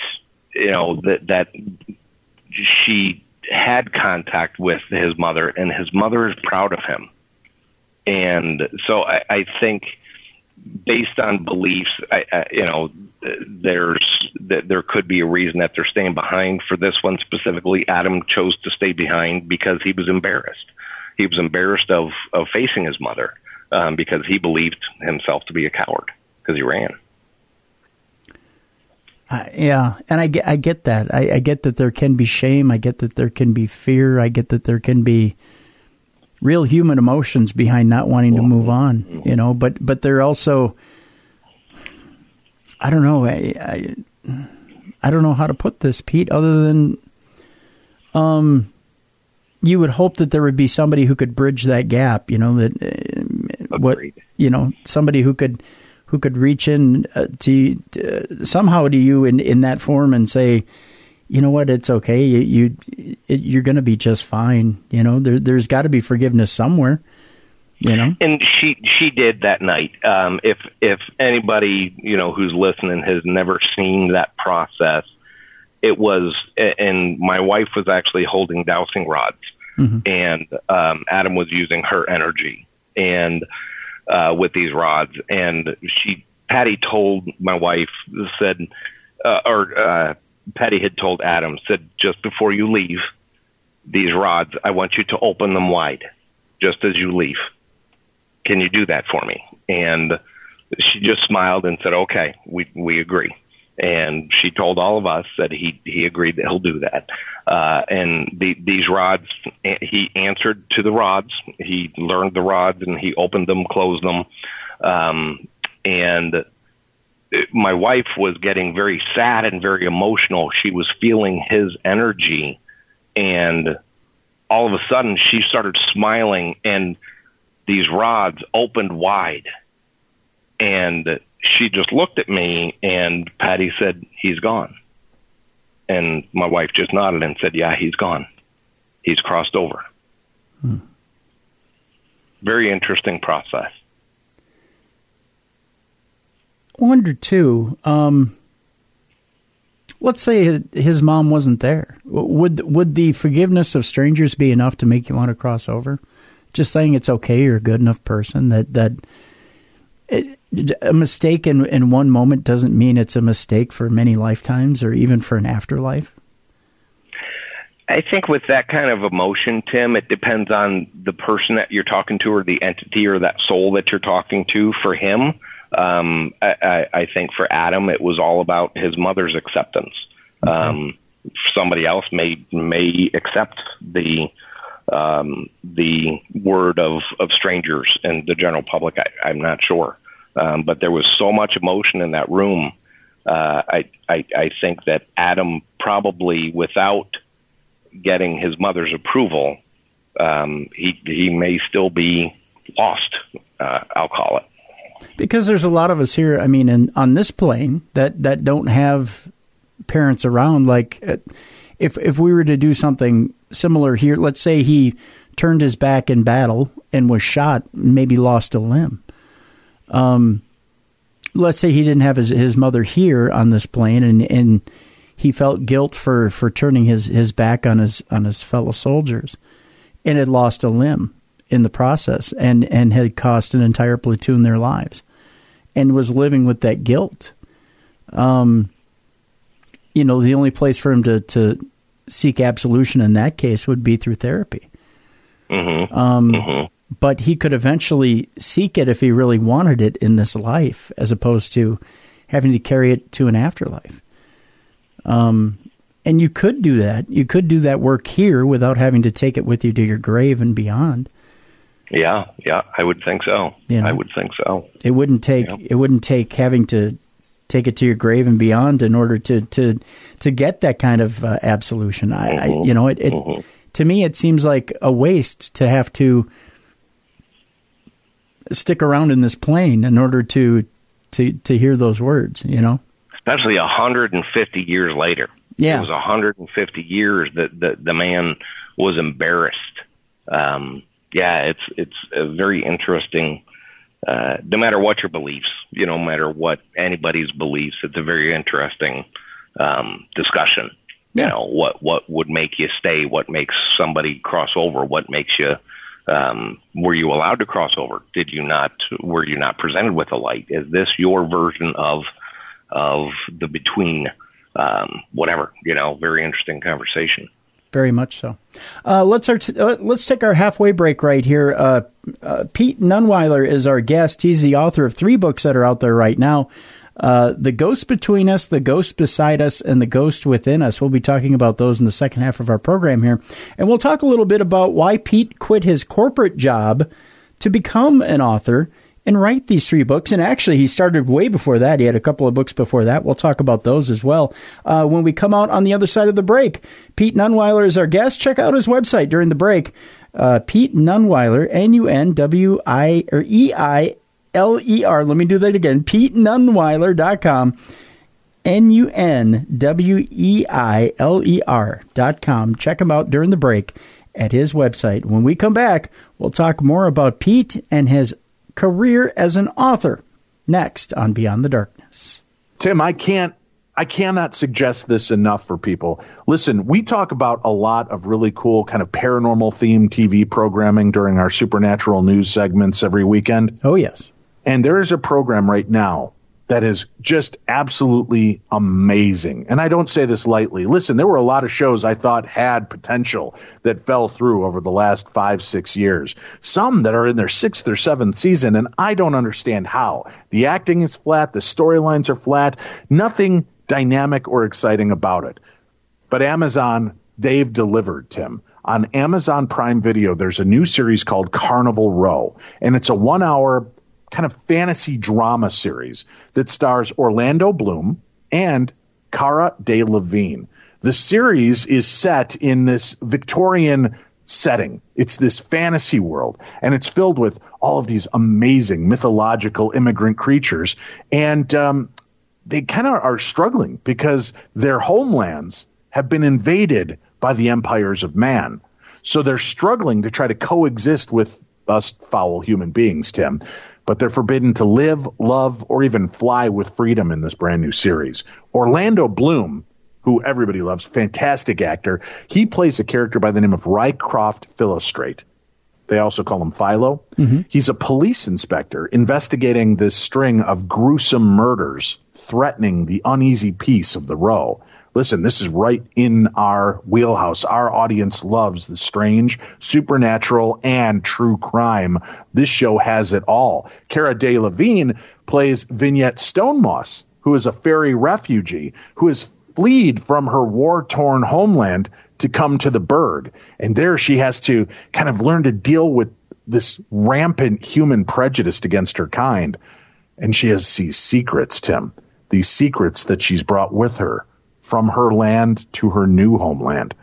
that she had contact with his mother, and his mother is proud of him. And so I think, based on beliefs, there could be a reason that they're staying behind. For this one specifically, Adam chose to stay behind because he was embarrassed. He was embarrassed of facing his mother because he believed himself to be a coward because he ran. Yeah, and I get that. I get that there can be shame. I get that there can be fear. I get that there can be real human emotions behind not wanting to move on, but they're also, I don't know. I don't know how to put this, Pete, other than, you would hope that there would be somebody who could bridge that gap, somebody who could reach in to somehow to you in that form and say, you know what, it's okay. You're going to be just fine. There's got to be forgiveness somewhere. And she did that night. If anybody who's listening has never seen that process, it was, and my wife was actually holding dowsing rods, mm-hmm. and Adam was using her energy and with these rods, and Patty told my wife, said, Patty had told Adam, said, just before you leave these rods, I want you to open them wide, just as you leave. Can you do that for me? And she just smiled and said, okay, we agree. And she told all of us that he agreed that he'll do that. And these rods, he answered to the rods. He learned the rods, and he opened them, closed them. And my wife was getting very sad and very emotional. She was feeling his energy, and all of a sudden she started smiling, and these rods opened wide. And she just looked at me, and Patty said, "He's gone." And my wife just nodded and said, "Yeah, he's gone. He's crossed over." Very interesting process. I wonder, too, let's say his mom wasn't there. Would the forgiveness of strangers be enough to make you want to cross over? Just saying it's okay, you're a good enough person, that a mistake in one moment doesn't mean it's a mistake for many lifetimes or even for an afterlife? I think with that kind of emotion, Tim, it depends on the person that you're talking to or the entity or that soul that you're talking to. For him, I think for Adam, it was all about his mother's acceptance. Okay. Somebody else may accept the word of strangers and the general public. I'm not sure. But there was so much emotion in that room. I think that Adam probably, without getting his mother's approval, he may still be lost, I'll call it. Because there's a lot of us here, on this plane that don't have parents around. Like, if we were to do something similar here, let's say he turned his back in battle and was shot, maybe lost a limb. Let's say he didn't have his mother here on this plane, and he felt guilt for turning his back on his fellow soldiers, and had lost a limb in the process, and had cost an entire platoon their lives, and was living with that guilt. The only place for him to seek absolution in that case would be through therapy. But he could eventually seek it if he really wanted it in this life, as opposed to having to carry it to an afterlife. And you could do that. You could do that work here without having to take it with you to your grave and beyond. Yeah, I would think so. I would think so. It wouldn't take having to take it to your grave and beyond in order to get that kind of absolution. To me, it seems like a waste to have to stick around in this plane in order to hear those words, Especially 150 years later. Yeah. It was 150 years that the man was embarrassed. It's a very interesting, no matter what your beliefs, no matter what anybody's beliefs, it's a very interesting discussion. Yeah. What would make you stay? What makes somebody cross over? What makes you, were you allowed to cross over? Were you not presented with a light? Is this your version of the between, whatever, very interesting conversation. Very much so. Let's take our halfway break right here. Pete Nunweiler is our guest. He's the author of 3 books that are out there right now. The Ghost Between Us, The Ghost Beside Us, and The Ghost Within Us. We'll be talking about those in the second half of our program here. And we'll talk a little bit about why Pete quit his corporate job to become an author and write these 3 books. And actually, he started way before that. He had a couple of books before that. We'll talk about those as well. When we come out on the other side of the break, Pete Nunweiler is our guest. Check out his website during the break. Pete Nunweiler, Nunweiler. Let me do that again. PeteNunweiler.com. Nunweiler.com. Check him out during the break at his website. When we come back, we'll talk more about Pete and his career as an author next on Beyond the Darkness. Tim, I cannot suggest this enough for people. Listen, we talk about a lot of really cool kind of paranormal themed TV programming during our supernatural news segments every weekend. Oh, yes. And there is a program right now that is just absolutely amazing. And I don't say this lightly. Listen, there were a lot of shows I thought had potential that fell through over the last 5-6 years. Some that are in their 6th or 7th season, and I don't understand how. The acting is flat. The storylines are flat. Nothing dynamic or exciting about it. But Amazon, they've delivered, Tim. On Amazon Prime Video, there's a new series called Carnival Row, and it's a 1-hour kind of fantasy drama series that stars Orlando Bloom and Cara Delevingne. The series is set in this Victorian setting. It's this fantasy world, and it's filled with all of these amazing mythological immigrant creatures. And they kind of are struggling because their homelands have been invaded by the empires of man. So they're struggling to try to coexist with us foul human beings, Tim. But they're forbidden to live, love, or even fly with freedom in this brand new series. Orlando Bloom, who everybody loves, fantastic actor, he plays a character by the name of Rycroft Philostrate. They also call him Philo. Mm-hmm. He's a police inspector investigating this string of gruesome murders threatening the uneasy peace of the row. Listen, this is right in our wheelhouse. Our audience loves the strange, supernatural, and true crime. This show has it all. Cara Delevingne plays Vignette Stonemoss, who is a fairy refugee who has fled from her war-torn homeland to come to the Burg. And there she has to kind of learn to deal with this rampant human prejudice against her kind. And she has these secrets, Tim, these secrets that she's brought with her from her land to her new homeland.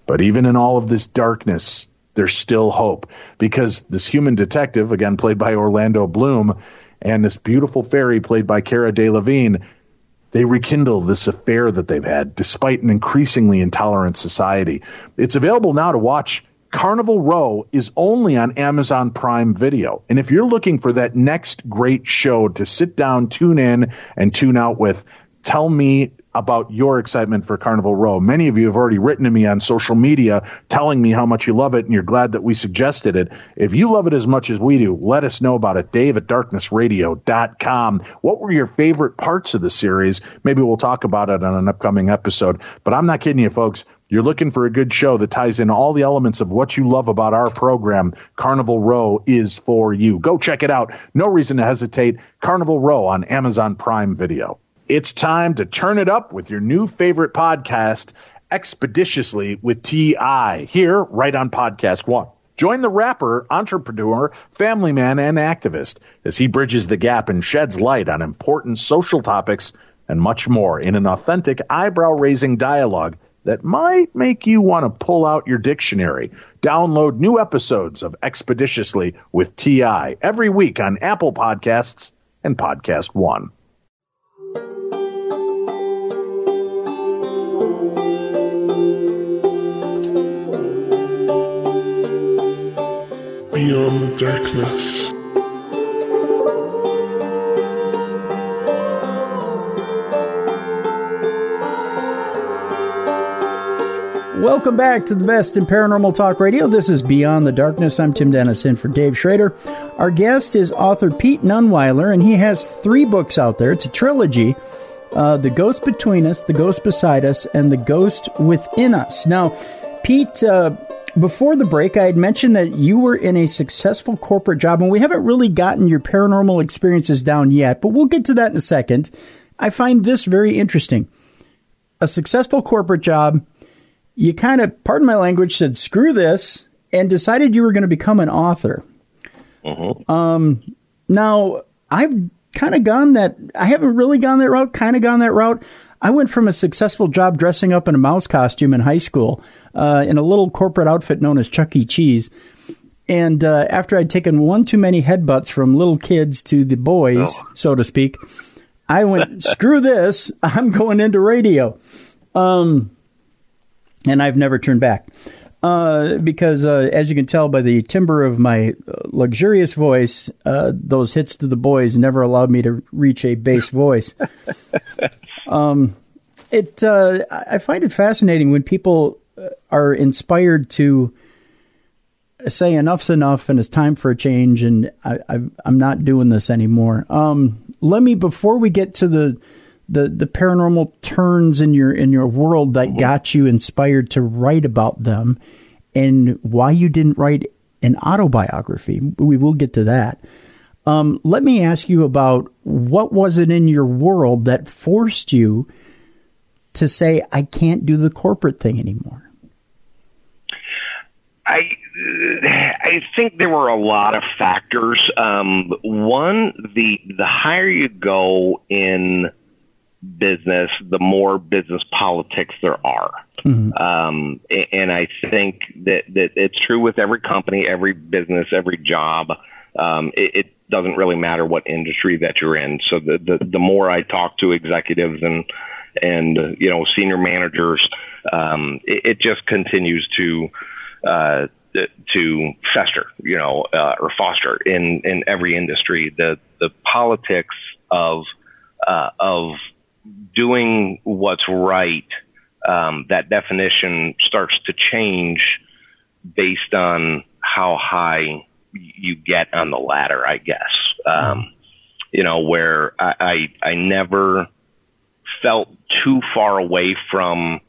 But even in all of this darkness, there's still hope, because this human detective, again played by Orlando Bloom, and this beautiful fairy played by Cara Delevingne, they rekindle this affair that they've had despite an increasingly intolerant society. It's available now to watch. Carnival Row is only on Amazon Prime Video. And if you're looking for that next great show to sit down, tune in, and tune out with, tell me about your excitement for Carnival Row. Many of you have already written to me on social media telling me how much you love it and you're glad that we suggested it. If you love it as much as we do, let us know about it. Dave@darknessradio.com. What were your favorite parts of the series? Maybe we'll talk about it on an upcoming episode. But I'm not kidding you, folks. You're looking for a good show that ties in all the elements of what you love about our program. Carnival Row is for you. Go check it out. No reason to hesitate. Carnival Row on Amazon Prime Video. It's time to turn it up with your new favorite podcast, Expeditiously with T.I., here right on Podcast One. Join the rapper, entrepreneur, family man, and activist as he bridges the gap and sheds light on important social topics and much more in an authentic, eyebrow-raising dialogue that might make you want to pull out your dictionary. Download new episodes of Expeditiously with T.I. every week on Apple Podcasts and Podcast One. Beyond the darkness. Welcome back to the best in paranormal talk radio. This is Beyond the Darkness. I'm Tim Dennis in for Dave Schrader. Our guest is author Pete Nunweiler, and he has 3 books out there. It's a trilogy. The Ghost Between Us, The Ghost Beside Us, and The Ghost Within Us. Now, Pete, before the break, I had mentioned that you were in a successful corporate job, and we haven't really gotten your paranormal experiences down yet, but we'll get to that in a second. I find this very interesting. A successful corporate job, you kind of, pardon my language, said, screw this, and decided you were going to become an author. Mm-hmm. Now, I've kind of gone that, I haven't really gone that route, kind of gone that route. I went from a successful job dressing up in a mouse costume in high school in a little corporate outfit known as Chuck E. Cheese. And after I'd taken one too many headbutts from little kids to the boys, so to speak, I went, screw this, I'm going into radio. And I've never turned back. Because as you can tell by the timbre of my luxurious voice, those hits to the boys never allowed me to reach a bass voice. I find it fascinating when people are inspired to say enough's enough and it's time for a change, and I'm not doing this anymore. Let me, before we get to the paranormal turns in your world that got you inspired to write about them, and why you didn't write an autobiography. We will get to that. Let me ask you about what was it in your world that forced you to say, I can't do the corporate thing anymore? I think there were a lot of factors. One, the higher you go in business, the more business politics there are. And I think that it's true with every company, every business, every job. It doesn't really matter what industry that you're in. So the more I talk to executives and senior managers, it just continues to fester, or foster in every industry. The politics of doing what's right, that definition starts to change based on how high you get on the ladder, I guess. Where I never felt too far away from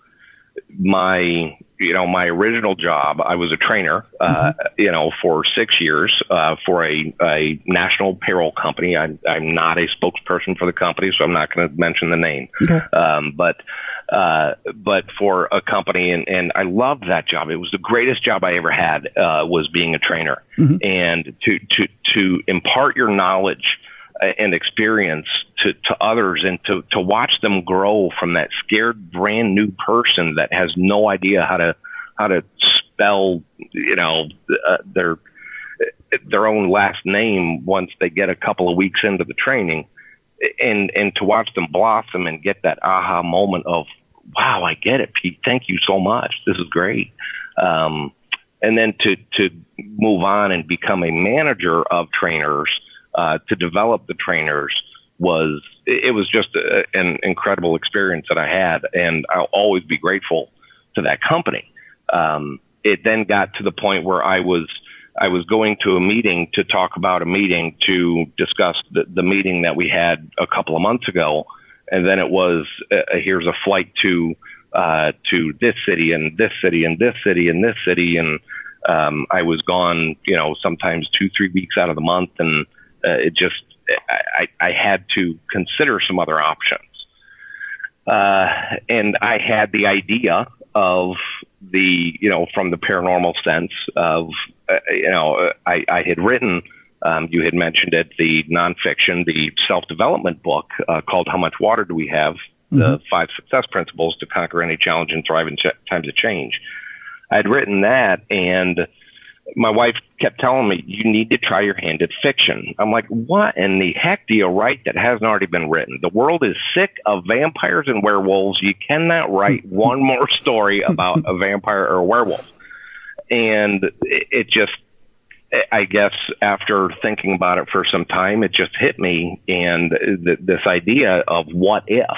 my original job. I was a trainer, for 6 years, for a national payroll company. I'm not a spokesperson for the company, so I'm not going to mention the name. Okay. But for a company, and I loved that job. It was the greatest job I ever had, was being a trainer, and to impart your knowledge and experience to others, and to watch them grow from that scared brand new person that has no idea how to spell, their own last name once they get a couple of weeks into the training, and to watch them blossom and get that aha moment of, wow, I get it, Pete. Thank you so much. This is great. And then to move on and become a manager of trainers, to develop the trainers was just an incredible experience that I had, and I'll always be grateful to that company. It then got to the point where I was going to a meeting to talk about a meeting to discuss the meeting that we had a couple of months ago, and then it was here's a flight to this city and this city and this city and this city, and I was gone, sometimes 2-3 weeks out of the month, and I had to consider some other options. And I had the idea of from the paranormal sense of, I had written, you had mentioned it, the nonfiction, the self-development book called How Much Water Do We Have? The 5 Success Principles to Conquer Any Challenge and Thrive in Times of Change. I'd written that, and my wife kept telling me, you need to try your hand at fiction. I'm like, what in the heck do you write that hasn't already been written? The world is sick of vampires and werewolves. You cannot write one more story about a vampire or a werewolf. And it just, I guess after thinking about it for some time, it just hit me. And this idea of what if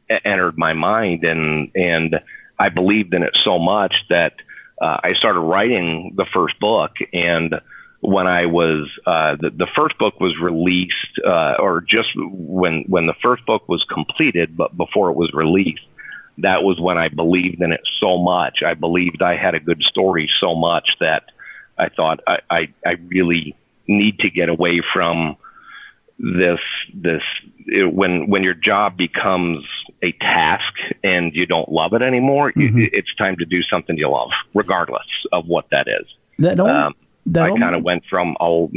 entered my mind. And I believed in it so much that I started writing the first book, and when I was the first book was released, or just when the first book was completed, but before it was released, that was when I believed in it so much. I believed I had a good story so much that I thought I really need to get away from this when your job becomes a task and you don't love it anymore, it's time to do something you love, regardless of what that is. I kind of went from a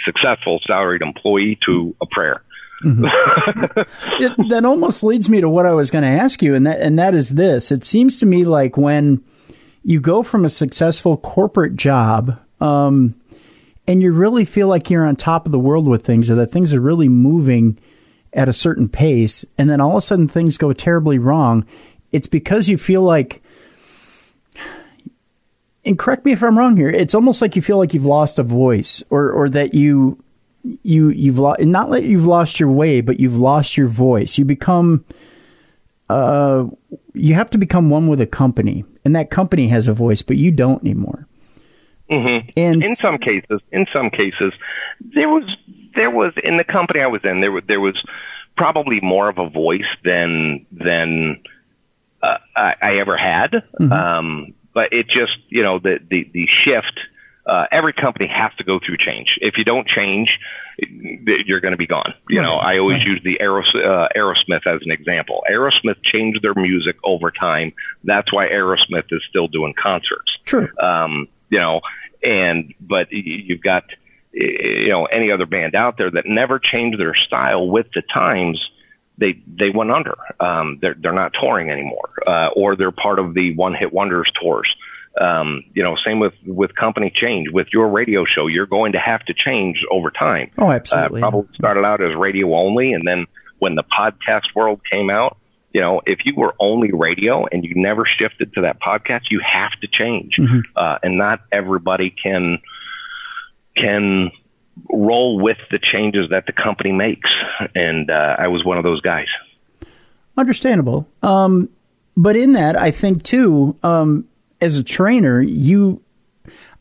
successful salaried employee to a prayer. That almost leads me to what I was going to ask you, and that is this. It seems to me like when you go from a successful corporate job, and you really feel like you're on top of the world with things, or that things are really moving at a certain pace, and then all of a sudden things go terribly wrong, it's because you feel like, and correct me if I'm wrong here, it's almost like you feel like you've lost a voice, or that you've lost, not that you've lost your way, but you've lost your voice. You become, you have to become one with a company, and that company has a voice, but you don't anymore. And in some cases, there was in the company I was in, there was probably more of a voice than I ever had. But it just, the shift. Every company has to go through change. If you don't change, you're going to be gone. I always use the Aerosmith as an example. Aerosmith changed their music over time. That's why Aerosmith is still doing concerts. True. But you've got, any other band out there that never changed their style with the times, they went under. They're not touring anymore, or they're part of the one hit wonders tours. Same with company change. With your radio show, you're going to have to change over time. Oh, absolutely. Probably started out as radio only, and then when the podcast world came out, if you were only radio and you never shifted to that podcast, you have to change. Mm-hmm. And not everybody can roll with the changes that the company makes. And I was one of those guys. Understandable. But in that, I think, too, as a trainer,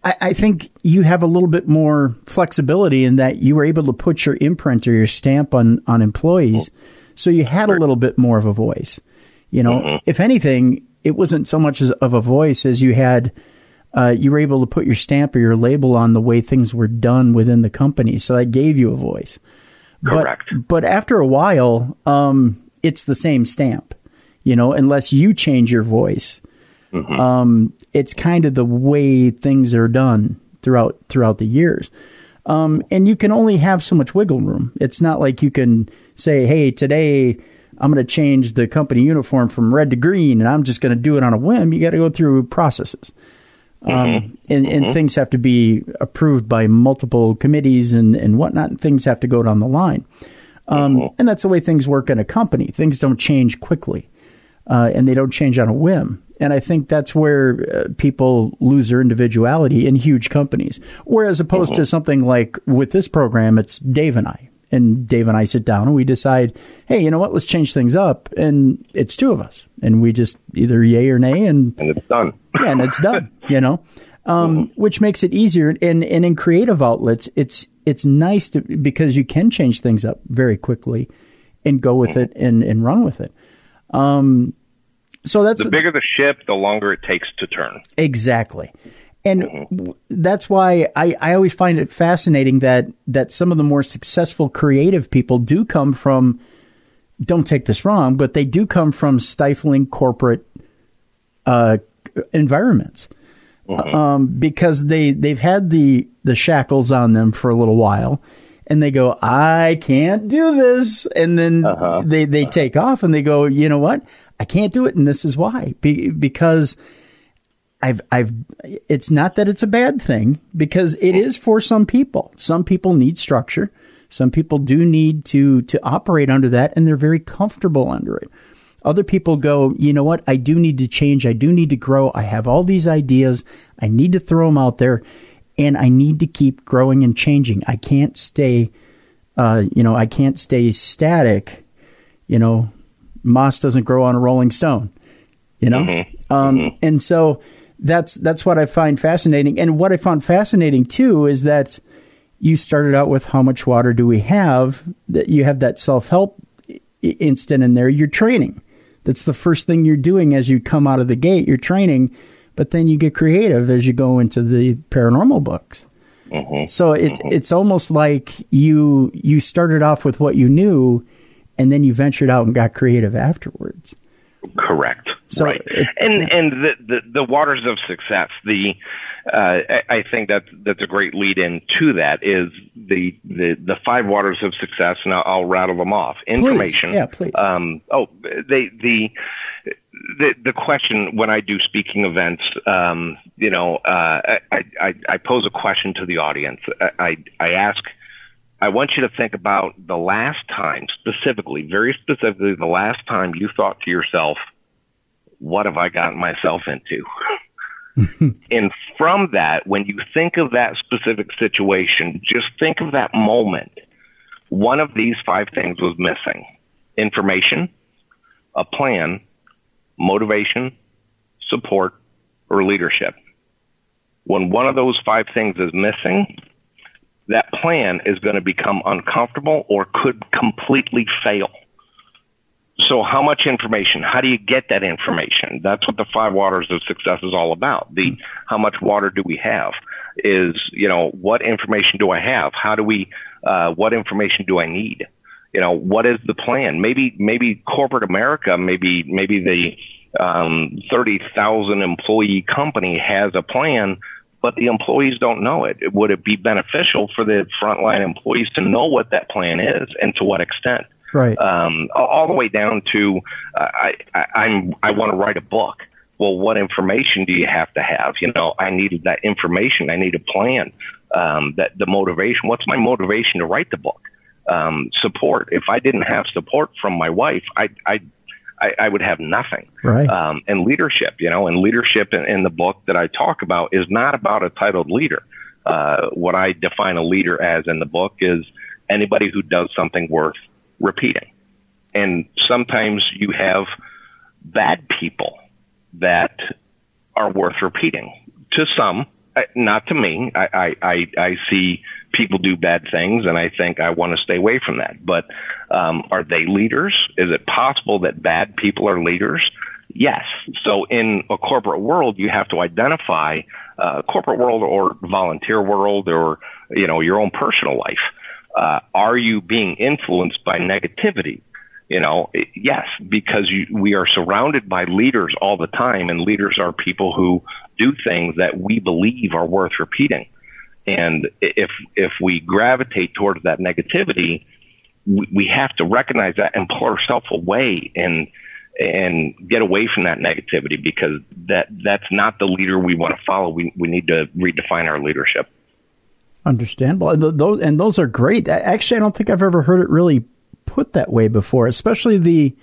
I think you have a little bit more flexibility in that you were able to put your imprint or your stamp on employees. So you had a little bit more of a voice. If anything, it wasn't so much of a voice as you had, you were able to put your stamp or your label on the way things were done within the company. So that gave you a voice. Correct. But after a while, it's the same stamp, unless you change your voice. Mm-hmm. It's kind of the way things are done throughout the years. And you can only have so much wiggle room. It's not like you can say, hey, today I'm going to change the company uniform from red to green and I'm just going to do it on a whim. You got to go through processes. And things have to be approved by multiple committees and whatnot. And things have to go down the line. And that's the way things work in a company. Things don't change quickly, and they don't change on a whim. And I think that's where people lose their individuality in huge companies. Whereas opposed to something like with this program, it's Dave and I. And Dave and I sit down and we decide, hey, you know what? Let's change things up. And it's two of us. And we just either yay or nay. And it's done. Yeah, and it's done, which makes it easier. And in creative outlets, it's nice because you can change things up very quickly and go with it and run with it. So that's the bigger the ship, the longer it takes to turn. Exactly. And that's why I always find it fascinating that some of the more successful creative people do come from, don't take this wrong, but they do come from stifling corporate environments. Because they've had the shackles on them for a little while. And they go, I can't do this. And then they take off and they go, you know what? I can't do it. And this is why. Because it's not that it's a bad thing, because it is for some people. Some people need structure. Some people do need to operate under that, and they're very comfortable under it. Other people go, you know what? I do need to change. I do need to grow. I have all these ideas. I need to throw them out there, and I need to keep growing and changing. I can't stay, I can't stay static. Moss doesn't grow on a rolling stone, And so that's what I find fascinating. And what I found fascinating too is that you started out with how much water do we have, that you have that self-help instant in there. You're training. That's the first thing you're doing as you come out of the gate. You're training, but then you get creative as you go into the paranormal books. So it's almost like you started off with what you knew, and then you ventured out and got creative afterwards. Correct. So right. And the waters of success, I think that's a great lead in to that is the 5 waters of success, and I'll rattle them off. Information. Please. Yeah, please. The question when I do speaking events, I pose a question to the audience. I ask, I want you to think about the last time, very specifically, the last time you thought to yourself, what have I gotten myself into? And from that, when you think of that specific situation, just think of that moment. One of these 5 things was missing: information, a plan, motivation, support, or leadership. When one of those 5 things is missing, that plan is going to become uncomfortable or could completely fail. So how much information? How do you get that information? That's what the 5 waters of success is all about. How much water do we have? Is, what information do I have? What information do I need? What is the plan? Maybe corporate America, maybe the 30,000 employee company has a plan but the employees don't know it. Would it be beneficial for the frontline employees to know what that plan is and to what extent? Right. All the way down to I want to write a book. Well, what information do you have to have? I needed that information. I need a plan. That the motivation. What's my motivation to write the book? Support. If I didn't have support from my wife, I would have nothing. Right. And leadership, and leadership in the book that I talk about is not about a titled leader. What I define a leader as in the book is anybody who does something worth repeating. And sometimes you have bad people that are worth repeating. To some, not to me. I see people do bad things, and I think I want to stay away from that. But are they leaders? Is it possible that bad people are leaders? Yes. So in a corporate world, you have to identify corporate world or volunteer world or your own personal life. Are you being influenced by negativity? Yes, because we are surrounded by leaders all the time, and leaders are people who do things that we believe are worth repeating. And if we gravitate towards that negativity, we have to recognize that and pull ourselves away and get away from that negativity, because that's not the leader we want to follow. We need to redefine our leadership. Understandable. And those are great. Actually, I don't think I've ever heard it really put that way before, especially the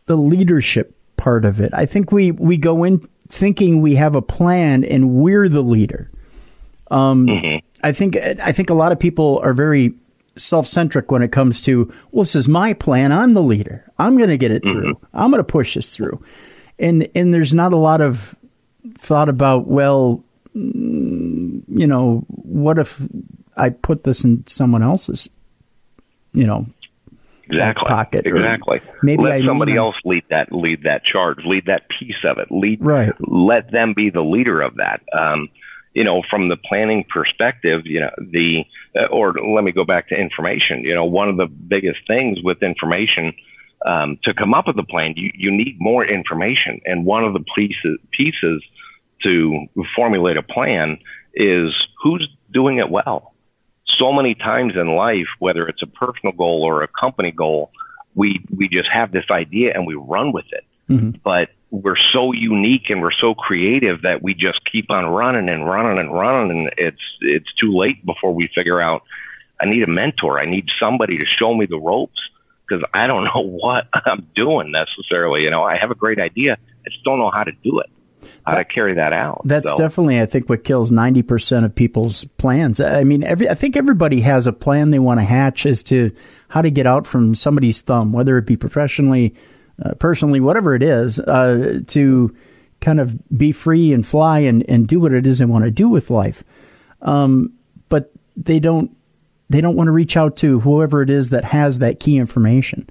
leadership part of it. I think we go in thinking we have a plan and we're the leader. I think a lot of people are very self-centric when it comes to, well, this is my plan. I'm the leader. I'm going to get it through. I'm going to push this through. And there's not a lot of thought about, well, what if I put this in someone else's, Exactly. pocket. Exactly. Maybe let somebody else lead that charge, lead that piece of it. Right. Let them be the leader of that. From the planning perspective, or let me go back to information. One of the biggest things with information, to come up with a plan, you need more information. And one of the pieces to formulate a plan is who's doing it well. So many times in life, whether it's a personal goal or a company goal, we just have this idea and we run with it. Mm-hmm. But we're so unique and we're so creative that we just keep on running and running and running. And it's too late before we figure out, I need a mentor. I need somebody to show me the ropes, because I don't know what I'm doing necessarily. I have a great idea. I just don't know how to do it. How to carry that out. That's definitely, I think, what kills 90% of people's plans. I mean, I think everybody has a plan they want to hatch as to how to get out from somebody's thumb, whether it be professionally, personally, whatever it is, to kind of be free and fly and do what it is they want to do with life. But they don't want to reach out to whoever it is that has that key information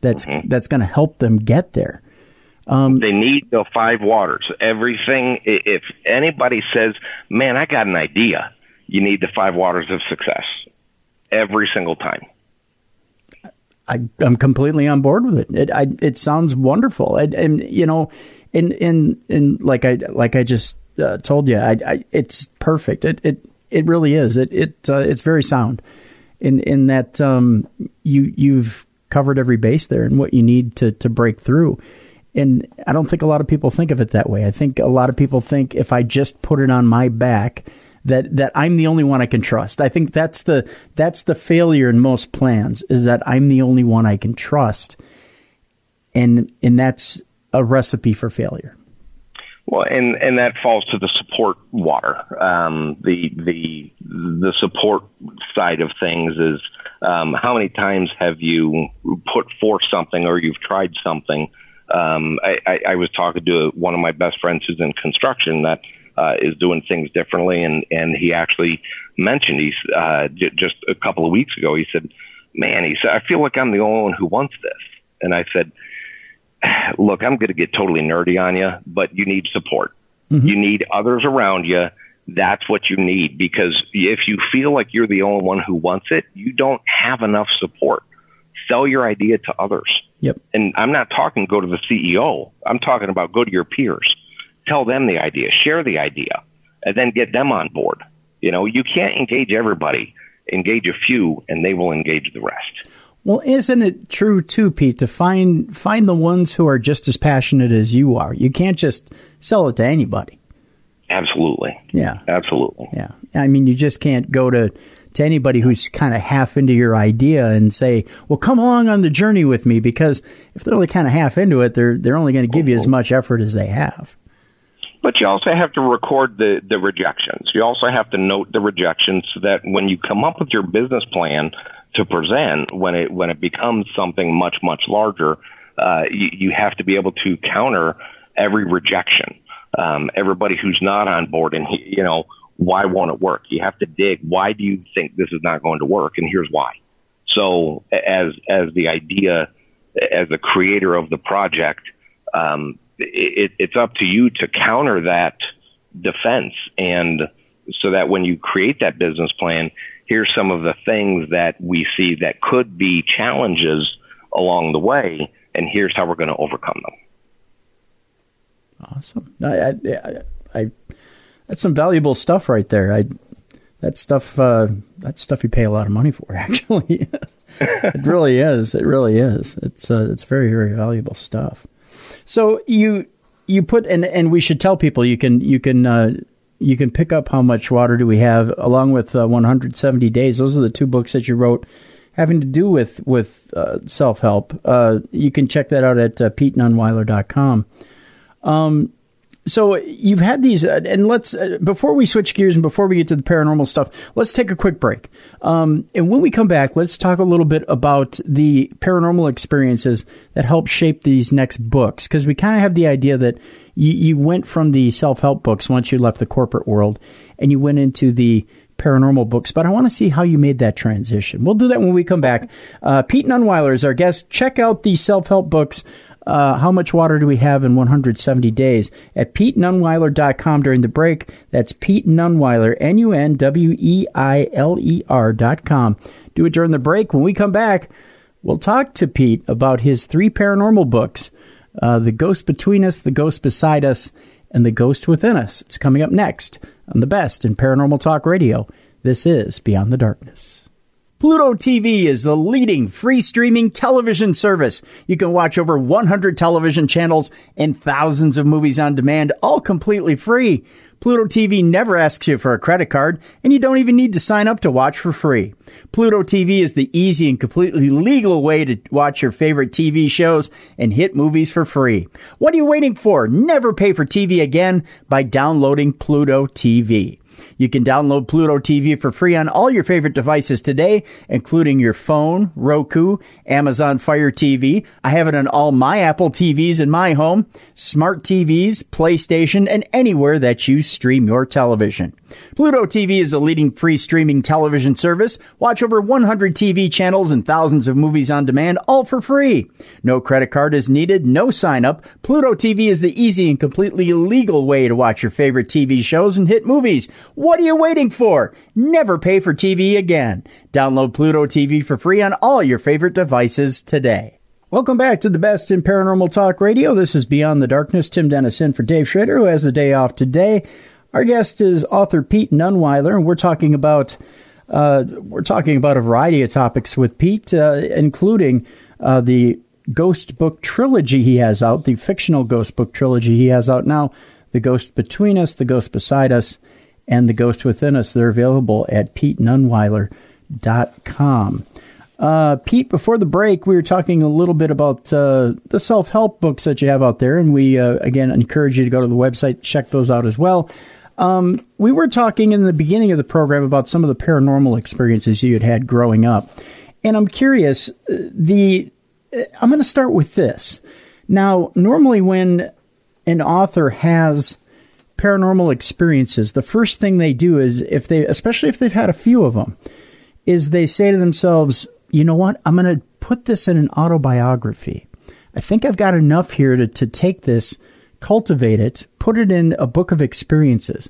that's going to help them get there. They need the 5 waters. Everything, if anybody says, man, I got an idea, you need the 5 waters of success every single time. I'm completely on board with it. It sounds wonderful. And like I just told you, it's perfect. It really is. It's very sound in that you've covered every base there and what you need to break through. And I don't think a lot of people think of it that way. I think a lot of people think if I just put it on my back, that I'm the only one I can trust. I think that's the failure in most plans, is that I'm the only one I can trust. And that's a recipe for failure. Well, and that falls to the support water. The support side of things is, how many times have you put forth something or you've tried something? I was talking to one of my best friends who's in construction that is doing things differently, and he actually mentioned, just a couple of weeks ago, he said, I feel like I'm the only one who wants this. And I said, look, I'm going to get totally nerdy on you, but you need support. Mm-hmm. You need others around you. That's what you need, because if you feel like you're the only one who wants it, you don't have enough support. Sell your idea to others. Yep. And I'm not talking go to the CEO. I'm talking about go to your peers. Tell them the idea. Share the idea. and then get them on board. You can't engage everybody. Engage a few, and they will engage the rest. Well, isn't it true, too, Pete, to find the ones who are just as passionate as you are? You can't just sell it to anybody. Absolutely. Yeah. Absolutely. Yeah. I mean, you just can't go to anybody who's kind of half into your idea and say, well, come along on the journey with me, because if they're only kind of half into it, they're only going to give you as much effort as they have. But you also have to record the rejections. You also have to note the rejections so that when you come up with your business plan to present, when it becomes something much, much larger, you have to be able to counter every rejection. Everybody who's not on board, and why won't it work? You have to dig. Why do you think this is not going to work? And here's why. So as the idea, as the creator of the project, it's up to you to counter that defense. And so that when you create that business plan, here's some of the things that we see that could be challenges along the way, and here's how we're going to overcome them. Awesome. I that's some valuable stuff right there. That stuff you pay a lot of money for, actually. It really is. It really is. It's very, very valuable stuff. So you put, and we should tell people you can pick up How Much Water Do We Have along with 170 Days. Those are the two books that you wrote having to do with self-help. You can check that out at PeteNunweiler.com. So you've had these, and let's, before we switch gears and before we get to the paranormal stuff, let's take a quick break. And when we come back, let's talk a little bit about the paranormal experiences that help shape these next books, because we kind of have the idea that you went from the self-help books once you left the corporate world and you went into the paranormal books, but I want to see how you made that transition. We'll do that when we come back. Pete Nunweiler is our guest. Check out the self-help books, How Much Water Do We Have in 170 Days, at PeteNunweiler.com during the break. That's Pete Nunweiler, NUNWEILER.com. Do it during the break. When we come back, we'll talk to Pete about his 3 paranormal books, The Ghost Between Us, The Ghost Beside Us, and The Ghost Within Us. It's coming up next on the best in Paranormal Talk Radio. This is Beyond the Darkness. Pluto TV is the leading free streaming television service. You can watch over 100 television channels and thousands of movies on demand, all completely free. Pluto TV never asks you for a credit card, and you don't even need to sign up to watch for free. Pluto TV is the easy and completely legal way to watch your favorite TV shows and hit movies for free. What are you waiting for? Never pay for TV again by downloading Pluto TV. You can download Pluto TV for free on all your favorite devices today, including your phone, Roku, Amazon Fire TV. I have it on all my Apple TVs in my home, smart TVs, PlayStation, and anywhere that you stream your television. Pluto TV is a leading free streaming television service. Watch over 100 TV channels and thousands of movies on demand, all for free. No credit card is needed, no sign up. Pluto TV is the easy and completely legal way to watch your favorite TV shows and hit movies. What are you waiting for? Never pay for TV again. Download Pluto TV for free on all your favorite devices today. Welcome back to the best in Paranormal Talk Radio. This is Beyond the Darkness. Tim Dennis in for Dave Schrader, who has the day off today. Our guest is author Pete Nunweiler, and we're talking about a variety of topics with Pete, including the ghost book trilogy he has out, the fictional ghost book trilogy he has out now, The Ghost Between Us, The Ghost Beside Us, and The Ghost Within Us. They're available at PeteNunweiler.com. Pete, before the break, we were talking a little bit about the self-help books that you have out there, and we, again, encourage you to go to the website, check those out as well. We were talking in the beginning of the program about some of the paranormal experiences you had growing up, and I'm curious, I'm going to start with this. Now, normally when an author has paranormal experiences, the first thing they do is, especially if they've had a few of them, is they say to themselves, you know what, I'm going to put this in an autobiography. I think I've got enough here to take this, cultivate it, put it in a book of experiences.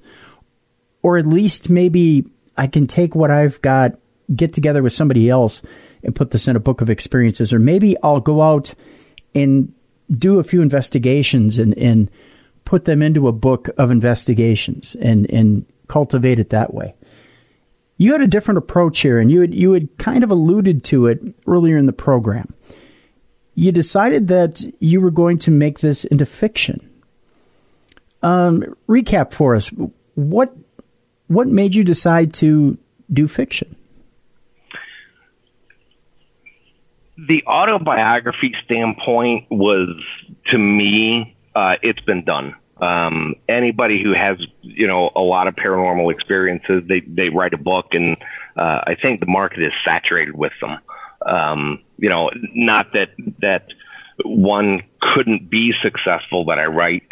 Or at least maybe I can take what I've got, get together with somebody else and put this in a book of experiences. Or maybe I'll go out and do a few investigations and put them into a book of investigations and cultivate it that way. You had a different approach here, and you had kind of alluded to it earlier in the program. You decided that you were going to make this into fiction. Recap for us. What made you decide to do fiction? The autobiography standpoint was, to me, it's been done. Anybody who has, a lot of paranormal experiences, they write a book, and I think the market is saturated with them. Not that one couldn't be successful that I write.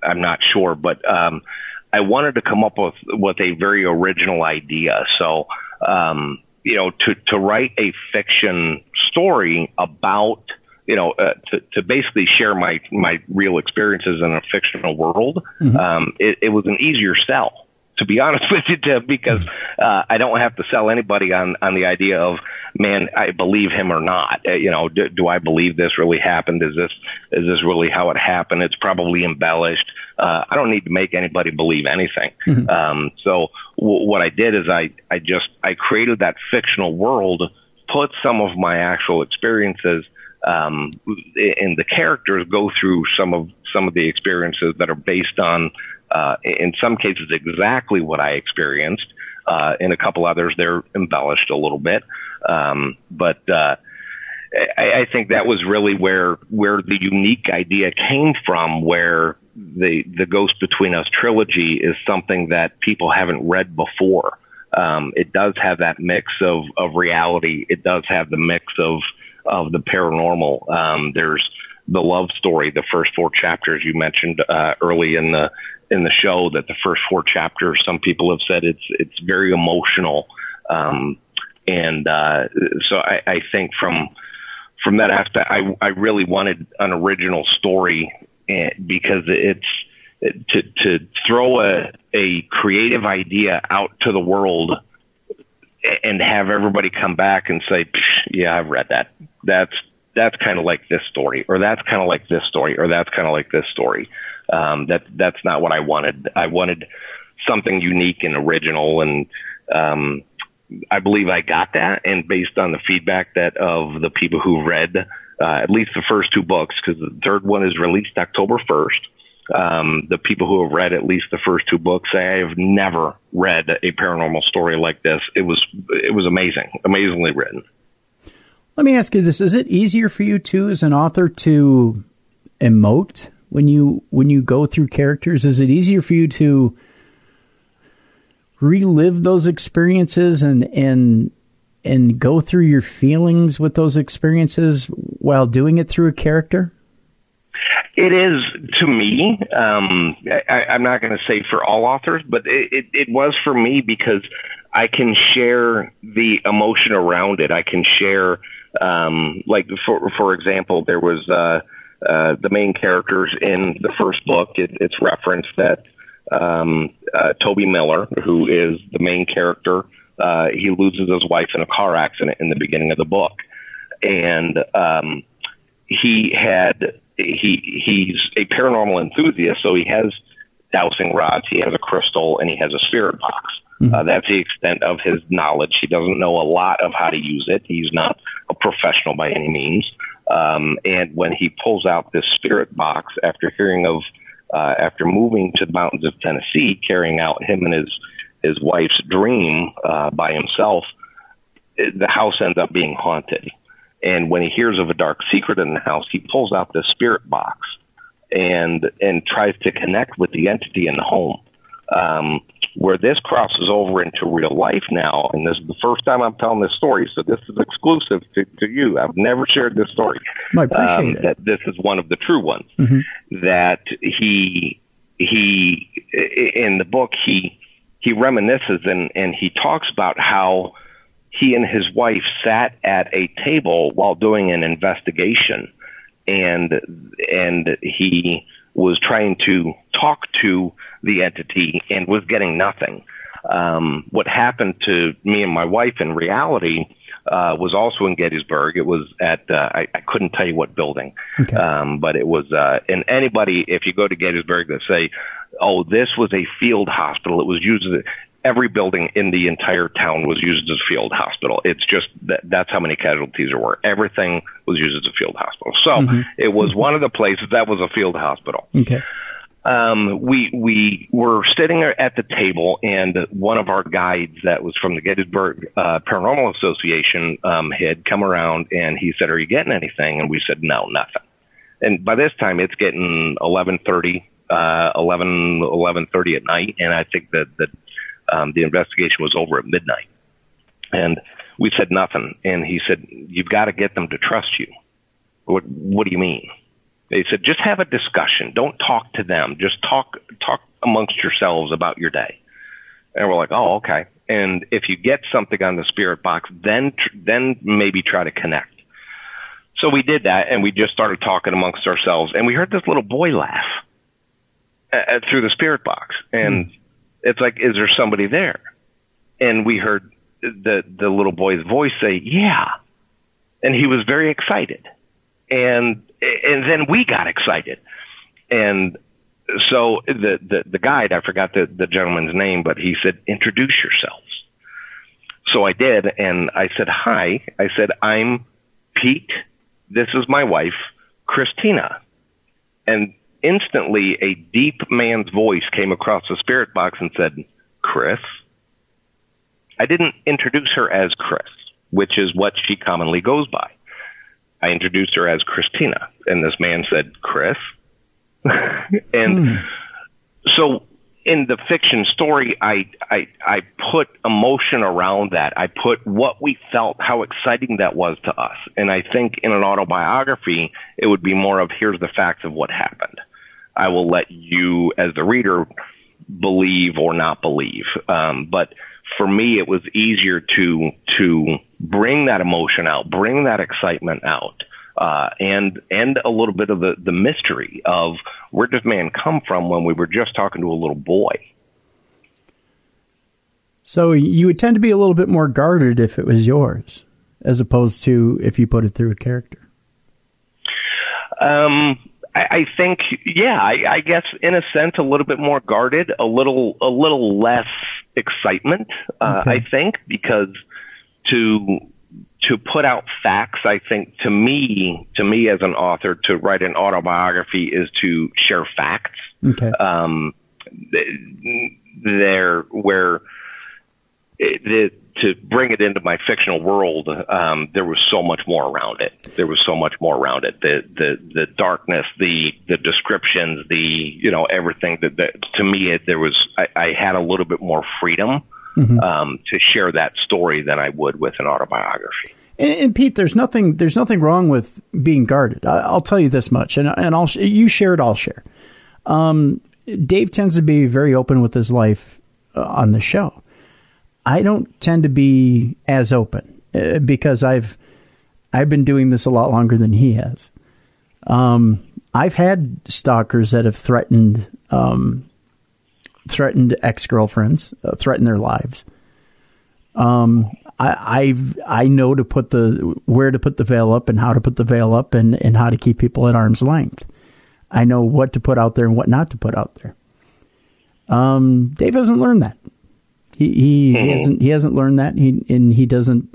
I'm not sure, but I wanted to come up with a very original idea. So, to write a fiction story about, to basically share my real experiences in a fictional world, it was an easier sell, to be honest with you, Tim, because I don't have to sell anybody on the idea of, man, I believe him or not. Do I believe this really happened? Is this really how it happened? It's probably embellished. I don't need to make anybody believe anything. So what I did is I created that fictional world, put some of my actual experiences, and the characters go through some of the experiences that are based on, in some cases, exactly what I experienced. In a couple others, they're embellished a little bit. But I think that was really where the unique idea came from, where the Ghost Between Us trilogy is something that people haven't read before. It does have that mix of reality. It does have the mix of the paranormal. There's the love story, the first 4 chapters you mentioned early in the show, that the first 4 chapters, some people have said it's very emotional. So I think from that aspect, I really wanted an original story, because it's to throw a creative idea out to the world and have everybody come back and say, yeah, I've read that. That's kind of like this story, or that's kind of like this story, or that's kind of like this story. That's not what I wanted. I wanted something unique and original, and I believe I got that. And based on the feedback of the people who read at least the first 2 books, because the third one is released October 1st. The people who have read at least the first 2 books say, I have never read a paranormal story like this. It was amazing, amazingly written. Let me ask you this. Is it easier for you, too, as an author, to emote when you go through characters? Is it easier for you to relive those experiences and go through your feelings with those experiences while doing it through a character? It is, to me. I'm not going to say for all authors, but it was for me, because I can share the emotion around it. I can share, like for example, there was the main characters in the first book. It's referenced that Toby Miller, who is the main character, he loses his wife in a car accident in the beginning of the book, and he's a paranormal enthusiast, so he has dowsing rods, he has a crystal, and he has a spirit box. That's the extent of his knowledge. He doesn't know a lot of how to use it. He's not a professional by any means. And when he pulls out this spirit box after after moving to the mountains of Tennessee, carrying out him and his wife's dream by himself, the house ends up being haunted. And when he hears of a dark secret in the house, he pulls out this spirit box and tries to connect with the entity in the home. Where this crosses over into real life now, and this is the first time I'm telling this story, so this is exclusive to you. I've never shared this story. I appreciate it. That this is one of the true ones. That he in the book he reminisces and he talks about how he and his wife sat at a table while doing an investigation, and he was trying to talk to the entity and was getting nothing. What happened to me and my wife in reality, was also in Gettysburg. It was at, I couldn't tell you what building, Okay. but it was, and anybody, if you go to Gettysburg, they say, oh, this was a field hospital. It was used as every building in the entire town was used as a field hospital. It's just that's how many casualties there were. Everything was used as a field hospital. So it was one of the places that was a field hospital. Okay. We were sitting at the table, and one of our guides that was from the Gettysburg Paranormal Association had come around, and he said, "Are you getting anything?" And we said, "No, nothing." And by this time, it's getting 11:30 at night, and I think that the investigation was over at midnight. And we said nothing, and he said, "You've got to get them to trust you." What do you mean? They said, just have a discussion. Don't talk to them. Just talk amongst yourselves about your day. And we're like, oh, okay. And if you get something on the spirit box, then maybe try to connect. So we did that, and we just started talking amongst ourselves. And we heard this little boy laugh through the spirit box. And it's like, is there somebody there? And we heard the little boy's voice say, yeah. And he was very excited. And then we got excited. And so the guide, I forgot the gentleman's name, but he said, introduce yourselves. So I did. And I said, hi. I said, I'm Pete. This is my wife, Christina. And instantly a deep man's voice came across the spirit box and said, Chris. I didn't introduce her as Chris, which is what she commonly goes by. I introduced her as Christina, and this man said, Chris. And so in the fiction story, I put emotion around that. I put what we felt, how exciting that was to us. And I think in an autobiography, it would be more of, here's the facts of what happened. I will let you, as the reader, believe or not believe. But for me, it was easier to bring that emotion out, bring that excitement out, and a little bit of the mystery of where does man come from when we were just talking to a little boy. So you would tend to be a little bit more guarded if it was yours, as opposed to if you put it through a character. I think, yeah, I guess in a sense, a little bit more guarded, a little less excitement, Okay. I think, because to put out facts, I think to me as an author, to write an autobiography is to share facts. Okay. To bring it into my fictional world, there was so much more around it. The darkness, the descriptions, everything that to me, I had a little bit more freedom, to share that story than I would with an autobiography. And Pete, there's nothing wrong with being guarded. I'll tell you this much, and you share it, I'll share. Dave tends to be very open with his life on the show. I don't tend to be as open because I've been doing this a lot longer than he has. I've had stalkers that have threatened ex-girlfriends, threatened their lives. I know where to put the veil up and how to put the veil up and how to keep people at arm's length. I know what to put out there and what not to put out there. Dave hasn't learned that. He hasn't learned that. He doesn't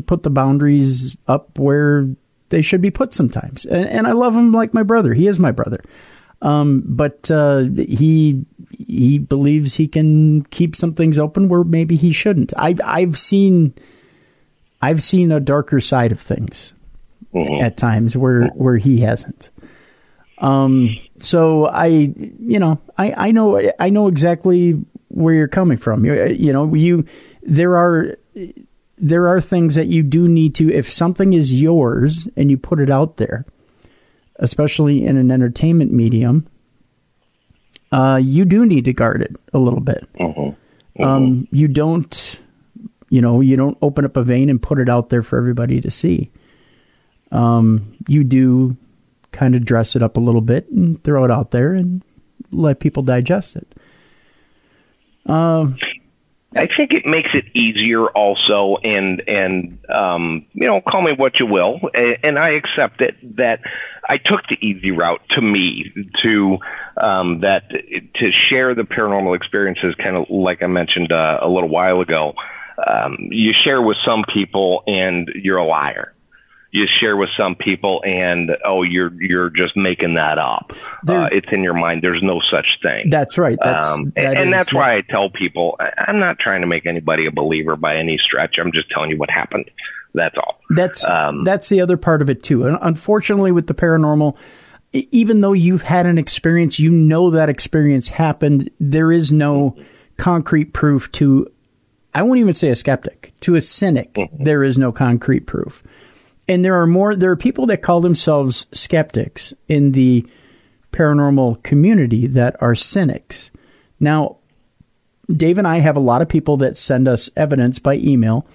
put the boundaries up where they should be put sometimes. And I love him like my brother. He is my brother. But he believes he can keep some things open where maybe he shouldn't. I've seen a darker side of things at times where he hasn't. So I know exactly where you're coming from. There are things that you do need to, if something is yours and you put it out there, especially in an entertainment medium, you do need to guard it a little bit. You don't open up a vein and put it out there for everybody to see. You do kind of dress it up a little bit and throw it out there and let people digest it. I think it makes it easier also, and call me what you will, and I accept it, that I took the easy route to me, to share the paranormal experiences, kind of like I mentioned a little while ago. You share with some people and you're a liar. You share with some people and, you're just making that up. It's in your mind. There's no such thing. That's right. That's why I tell people, I'm not trying to make anybody a believer by any stretch. I'm just telling you what happened. That's all. That's the other part of it too. And unfortunately with the paranormal, even though you've had an experience, that experience happened, there is no concrete proof to, I won't even say a skeptic, to a cynic. Mm-hmm. There is no concrete proof. And there are people that call themselves skeptics in the paranormal community that are cynics. Now, Dave and I have a lot of people that send us evidence by email,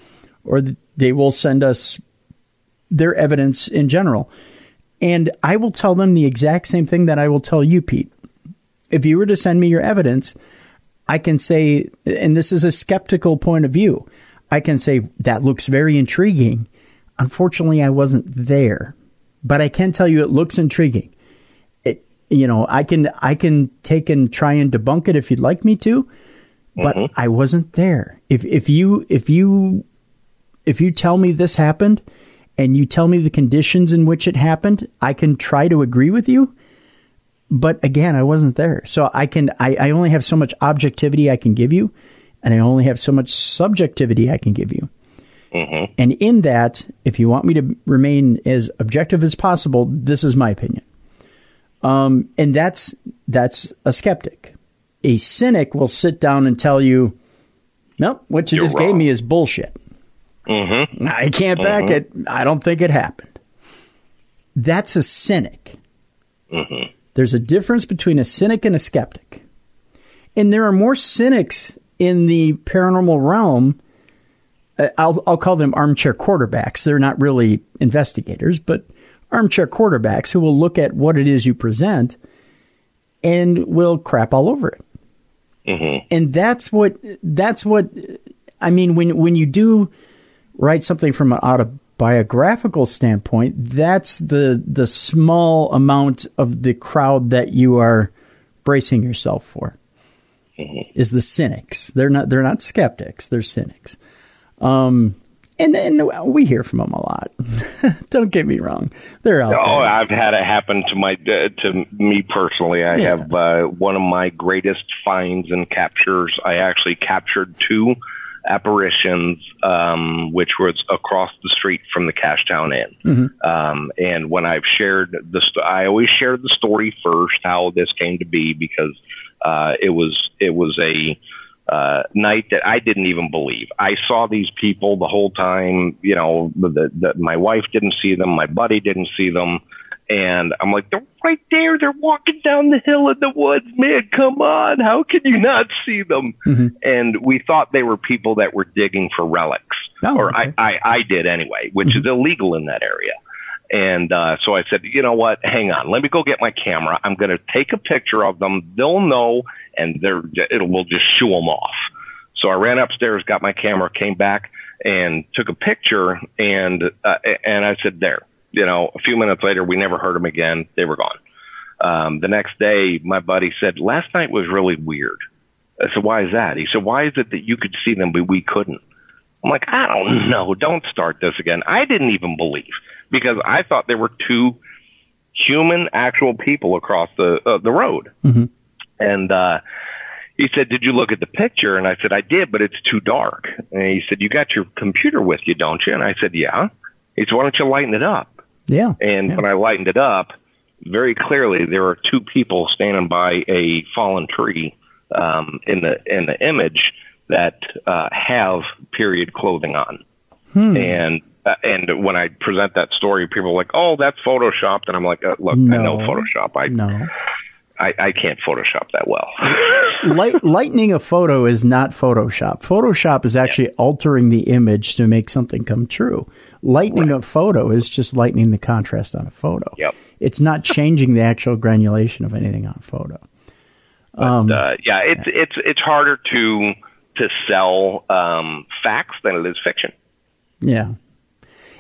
or they will send us their evidence in general. And I will tell them the exact same thing that I will tell you, Pete. If you were to send me your evidence, I can say, and this is a skeptical point of view, I can say that looks very intriguing. Unfortunately, I wasn't there, but I can tell you it looks intriguing. I can take and try and debunk it if you'd like me to, but I wasn't there. If you tell me this happened and you tell me the conditions in which it happened, I can try to agree with you. But again, I wasn't there. So I only have so much objectivity I can give you, and I only have so much subjectivity I can give you. Mm-hmm. And in that, if you want me to remain as objective as possible, this is my opinion. And that's a skeptic. A cynic will sit down and tell you, nope, what you just gave me is bullshit. Mm-hmm. I can't back it. I don't think it happened. That's a cynic. Mm-hmm. There's a difference between a cynic and a skeptic. And there are more cynics in the paranormal realm. I'll call them armchair quarterbacks. They're not really investigators, but armchair quarterbacks who will look at what it is you present and will crap all over it. Mm-hmm. And that's what I mean, when you do write something from an autobiographical standpoint, that's the small amount of the crowd that you are bracing yourself for, is the cynics. They're not skeptics. They're cynics. And we hear from them a lot. Don't get me wrong. They're out there. I've had it happen to me personally. I have one of my greatest finds and captures. I actually captured 2 apparitions, which was across the street from the Cashtown Inn. Mm-hmm. And when I've shared I always share the story first, how this came to be, because it was a night that I didn't even believe. I saw these people the whole time. My wife didn't see them. My buddy didn't see them. And I'm like, they're right there. They're walking down the hill in the woods. Man, come on. How can you not see them? Mm-hmm. And we thought they were people that were digging for relics. Okay. I did anyway, which is illegal in that area. And so I said, you know what? Hang on. Let me go get my camera. I'm going to take a picture of them. They'll know, and we'll just shoo them off. So I ran upstairs, got my camera, came back, and took a picture. And I said, there. A few minutes later, we never heard them again. They were gone. The next day, my buddy said, last night was really weird. I said, why is that? He said, why is it that you could see them, but we couldn't? I'm like, I don't know. Don't start this again. I didn't even believe, because I thought there were 2 human, actual people across the road. Mm-hmm. And he said, did you look at the picture? And I said, I did, but it's too dark. And he said, you got your computer with you, don't you? And I said, yeah. He said, why don't you lighten it up? Yeah. And when I lightened it up, very clearly there are 2 people standing by a fallen tree in the image that have period clothing on. And when I present that story, people are like, oh, that's Photoshopped. And I'm like, look, no. I know Photoshop. I can't Photoshop that well. Lightening a photo is not Photoshop. Photoshop is actually altering the image to make something come true. Lightening a photo is just lightening the contrast on a photo. Yep. It's not changing the actual granulation of anything on a photo. But, it's harder to to sell facts than it is fiction. Yeah,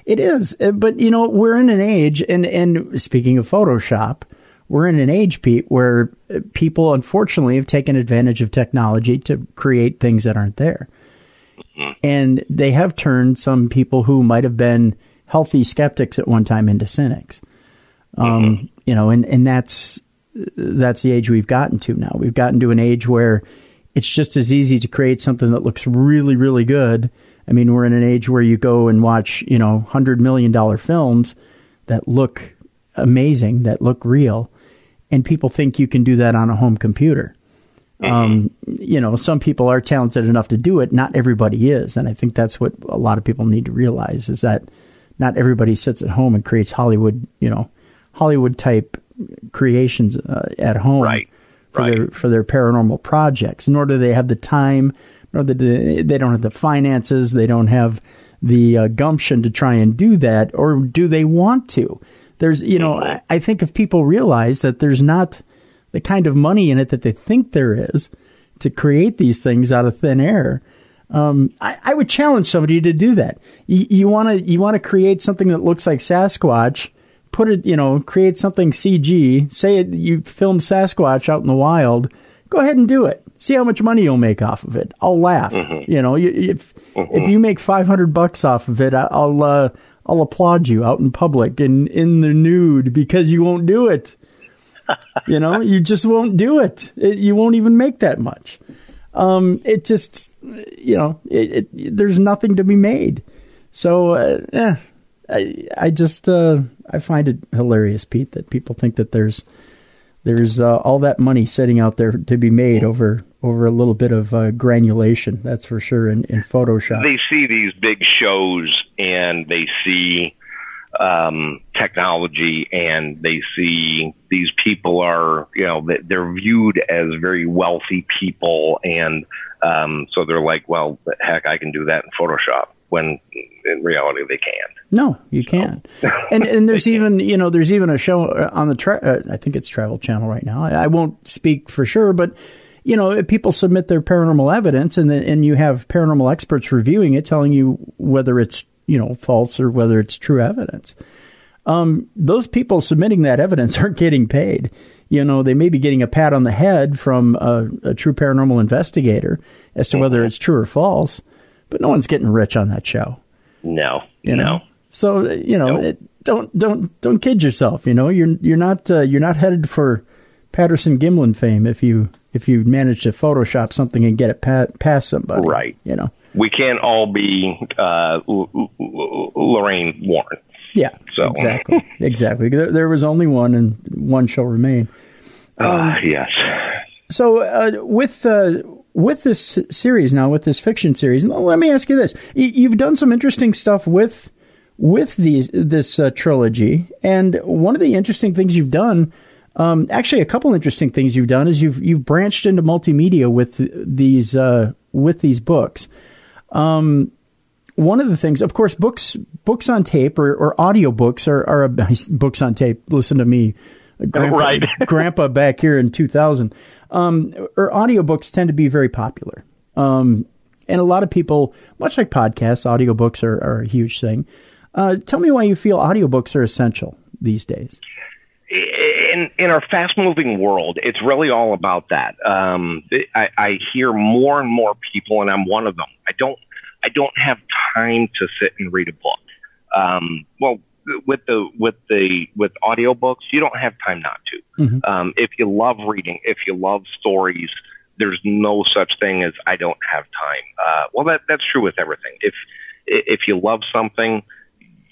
it is. But, you know, we're in an age, and speaking of Photoshop, we're in an age, Pete, where people, unfortunately, have taken advantage of technology to create things that aren't there. Mm-hmm. And they have turned some people who might have been healthy skeptics at one time into cynics. You know, and that's the age we've gotten to now. We've gotten to an age where it's just as easy to create something that looks really, really good. I mean, we're in an age where you go and watch, you know, $100 million films that look amazing, that look real, and people think you can do that on a home computer. You know, some people are talented enough to do it. Not everybody is. And I think that's what a lot of people need to realize, is that not everybody sits at home and creates Hollywood type creations at home for their paranormal projects. Nor do they have the time, nor they don't have the finances, they don't have the gumption to try and do that, or do they want to? There's, you know, I think if people realize that there's not the kind of money in it that they think there is to create these things out of thin air, I would challenge somebody to do that. You want to create something that looks like Sasquatch, put it, you know, create something CG, say it, you film Sasquatch out in the wild, go ahead and do it. See how much money you'll make off of it. I'll laugh. You know, if you make $500 off of it, I'll applaud you out in public and in the nude, because you won't do it. You know, you just won't do it. You won't even make that much. It just, you know, there's nothing to be made. So, I find it hilarious, Pete, that people think that there's all that money sitting out there to be made over a little bit of granulation. That's for sure. In Photoshop, they see these big shows and they see technology, and they see these people are, you know, they're viewed as very wealthy people, and so they're like, well, heck, I can do that in Photoshop, when in reality they can't. No, you can't. And there's even, you know, there's even a show on the I think it's Travel Channel right now. I won't speak for sure, but you know, people submit their paranormal evidence, and you have paranormal experts reviewing it, telling you whether it's, you know, false or whether it's true evidence. Those people submitting that evidence aren't getting paid. You know, they may be getting a pat on the head from a true paranormal investigator as to whether it's true or false, but no one's getting rich on that show. No, you know. So, you know, don't kid yourself. You know, you're not headed for Patterson Gimlin fame if you manage to Photoshop something and get it past somebody. Right. You know, we can't all be Lorraine Warren. Yeah. So exactly. There was only one, and one shall remain. Yes. So with this series now, with this fiction series, let me ask you this: you've done some interesting stuff with this trilogy, and one of the interesting things you've done, actually a couple interesting things you've done, is you've branched into multimedia with these books. One of the things, of course, books on tape or audiobooks are books on tape. Listen to me, Grandpa back here in 2000. Or audiobooks tend to be very popular. And a lot of people, much like podcasts, audiobooks are a huge thing. Tell me why you feel audiobooks are essential these days. In our fast-moving world, it's really all about that. I hear more and more people, and I'm one of them. I don't have time to sit and read a book. Well, with audiobooks, you don't have time not to. Mm-hmm. If you love reading, if you love stories, there's no such thing as I don't have time. Well, that's true with everything. If you love something,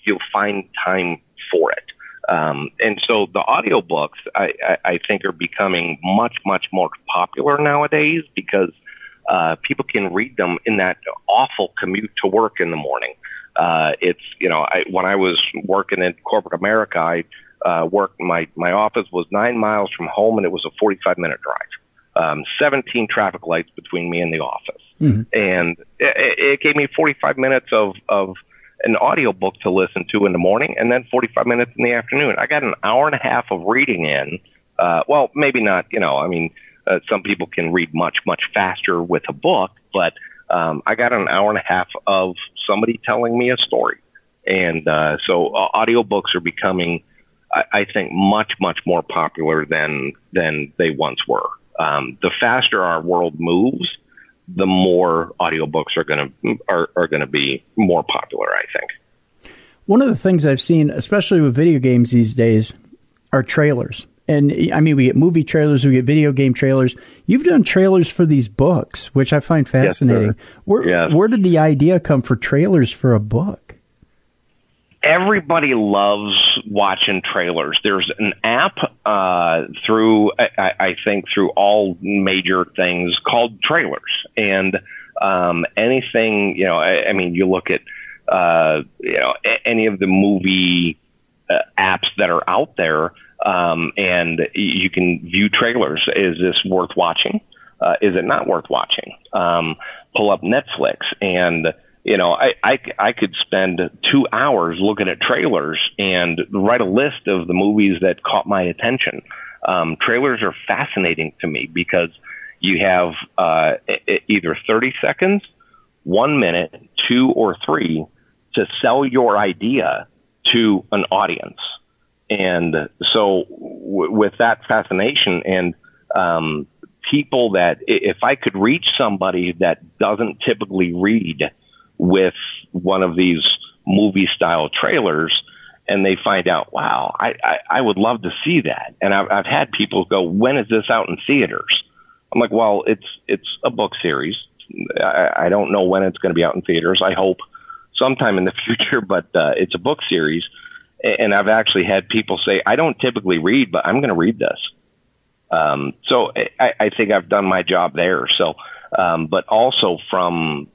you'll find time for it. And so the audiobooks, I think, are becoming much, much more popular nowadays, because people can read them in that awful commute to work in the morning. It's, you know, when I was working in corporate America, I worked, my office was 9 miles from home, and it was a 45-minute drive. 17 traffic lights between me and the office. Mm-hmm. And it gave me 45 minutes of an audiobook to listen to in the morning, and then 45 minutes in the afternoon. I got an hour and a half of reading in. Well, maybe not, you know, I mean, some people can read much, much faster with a book, but I got an hour and a half of somebody telling me a story. And so audiobooks are becoming, I think, much, much more popular than they once were. The faster our world moves, the more audiobooks are going to be more popular, I think. One of the things I've seen, especially with video games these days, are trailers. And I mean, we get movie trailers, we get video game trailers. You've done trailers for these books, which I find fascinating. Yes, where did the idea come for trailers for a book? Everybody loves watching trailers. There's an app through, I think, through all major things called trailers. And anything, I mean, you look at, any of the movie apps that are out there, and you can view trailers. Is this worth watching? Is it not worth watching? Pull up Netflix, and I could spend 2 hours looking at trailers and write a list of the movies that caught my attention. Trailers are fascinating to me because you have either 30 seconds, 1 minute, 2 or 3 to sell your idea to an audience. And so with that fascination and people that, if I could reach somebody that doesn't typically read with one of these movie style trailers, and they find out, wow, I would love to see that. And I've had people go, when is this out in theaters? I'm like, well, it's a book series. I don't know when it's going to be out in theaters. I hope sometime in the future, but it's a book series. And I've actually had people say, I don't typically read, but I'm going to read this. So I think I've done my job there. So, but also from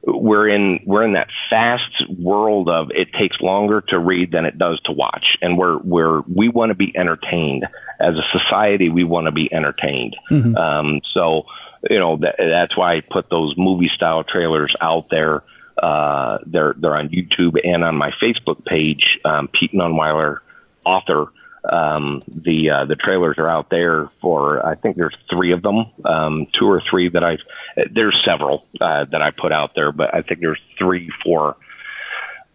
we're in that fast world of it takes longer to read than it does to watch. And we want to be entertained as a society. We want to be entertained. Mm-hmm. So, that's why I put those movie style trailers out there. They're on YouTube and on my Facebook page, Pete Nunweiler, author. The trailers are out there for, I think there's 3 of them, 2 or 3 there's several, that I put out there, but I think there's 3 for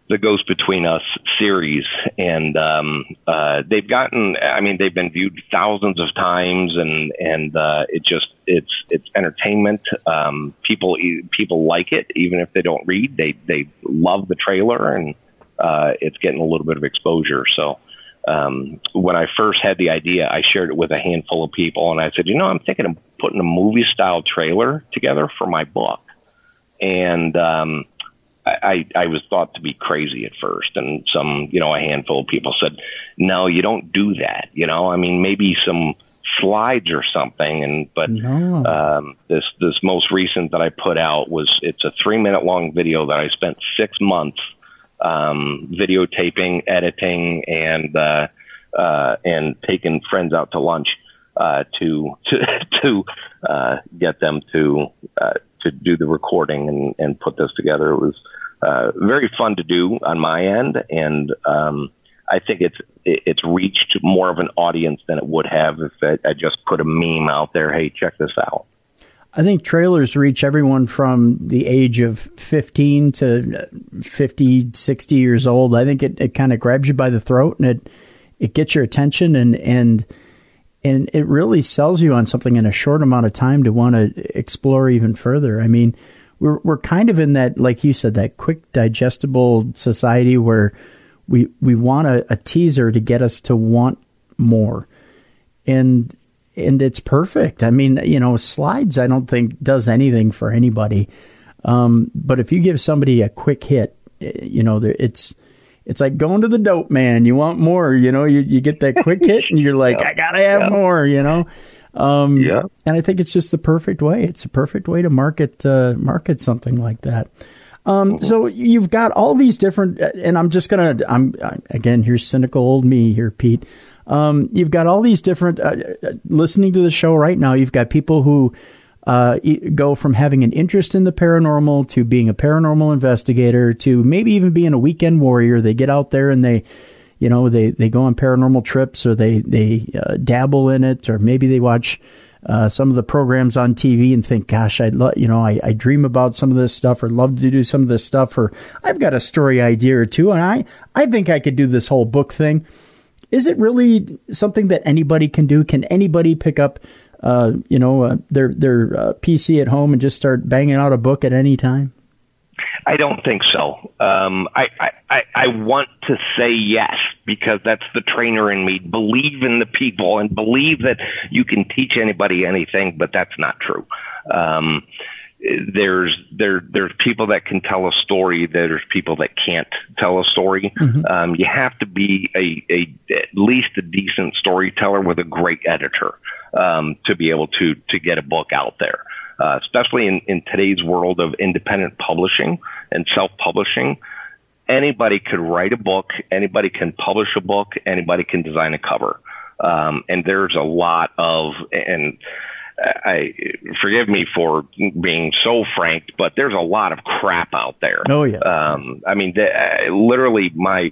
the Ghost Between Us series. And, they've been viewed thousands of times and it's entertainment. People like it, even if they don't read, they love the trailer and, it's getting a little bit of exposure. So, when I first had the idea, I shared it with a handful of people and I said, I'm thinking of putting a movie style trailer together for my book. And, I was thought to be crazy at first. And a handful of people said, no, you don't do that. Maybe some slides or something. But this most recent that I put out it's a 3-minute long video that I spent 6 months videotaping, editing, and taking friends out to lunch to get them to do the recording and put this together. It was very fun to do on my end, and I think it's reached more of an audience than it would have if I just put a meme out there. Hey, check this out. I think trailers reach everyone from the age of 15 to 50, 60 years old. I think it kind of grabs you by the throat and it gets your attention and it really sells you on something in a short amount of time to want to explore even further. I mean, we're kind of in that, like you said, that quick digestible society where we want a teaser to get us to want more. And it's perfect. I mean, slides, I don't think does anything for anybody. But if you give somebody a quick hit, it's like going to the dope man. You want more, you get that quick hit and you're like, I gotta have more, And I think it's just the perfect way. It's a perfect way to market something like that. So you've got all these different, and again, here's cynical old me here, Pete. You've got all these different, listening to the show right now, you've got people who go from having an interest in the paranormal to being a paranormal investigator to maybe even being a weekend warrior. They get out there and they go on paranormal trips or they dabble in it, or maybe they watch some of the programs on TV and think, gosh, I dream about some of this stuff or love to do some of this stuff, or I've got a story idea or two, and I think I could do this whole book thing. Is it really something that anybody can do? Can anybody pick up, their PC at home and just start banging out a book at any time? I don't think so. I want to say yes, because that's the trainer in me. Believe in the people and believe that you can teach anybody anything, but that's not true. There's people that can tell a story. There's people that can't tell a story. Mm-hmm. You have to be at least a decent storyteller with a great editor to be able to get a book out there. Especially in today's world of independent publishing and self-publishing, anybody could write a book, anybody can publish a book, anybody can design a cover. And there's a lot of, and I forgive me for being so frank, but there's a lot of crap out there. Oh yeah. I mean, literally my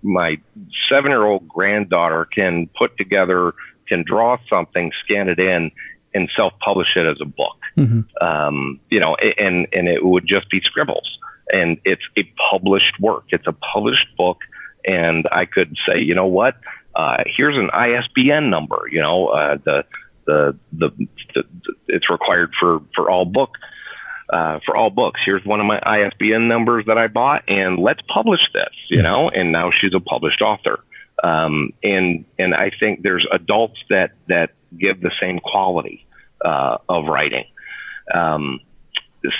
7-year-old granddaughter can draw something, scan it in, and self-publish it as a book. Mm-hmm. And it would just be scribbles. And it's a published work. It's a published book. And I could say, you know what? Here's an ISBN number. It's required for all books. Here's one of my ISBN numbers that I bought, and let's publish this, and now she's a published author. And I think there's adults that give the same quality of writing.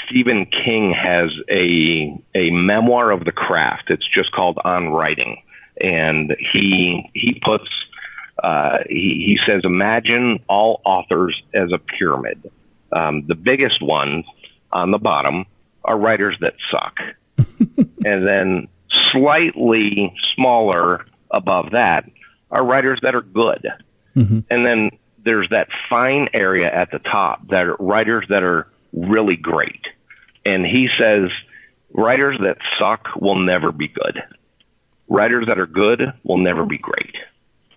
Stephen King has a memoir of the craft. It's just called On Writing, and he puts he says, imagine all authors as a pyramid. The biggest ones on the bottom are writers that suck, and then slightly smaller above that are writers that are good. Mm-hmm. And then there's that fine area at the top that are writers that are really great. And he says, writers that suck will never be good. Writers that are good will never be great.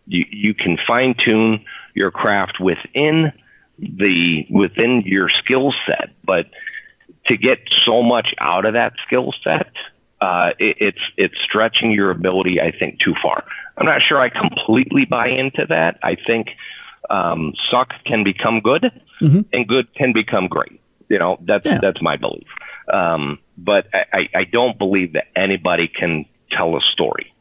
You can fine tune your craft within your skill set, but to get so much out of that skill set, it's stretching your ability, I think, too far. I'm not sure I completely buy into that. I think suck can become good, mm-hmm. and good can become great. That's my belief. But I don't believe that anybody can tell a story.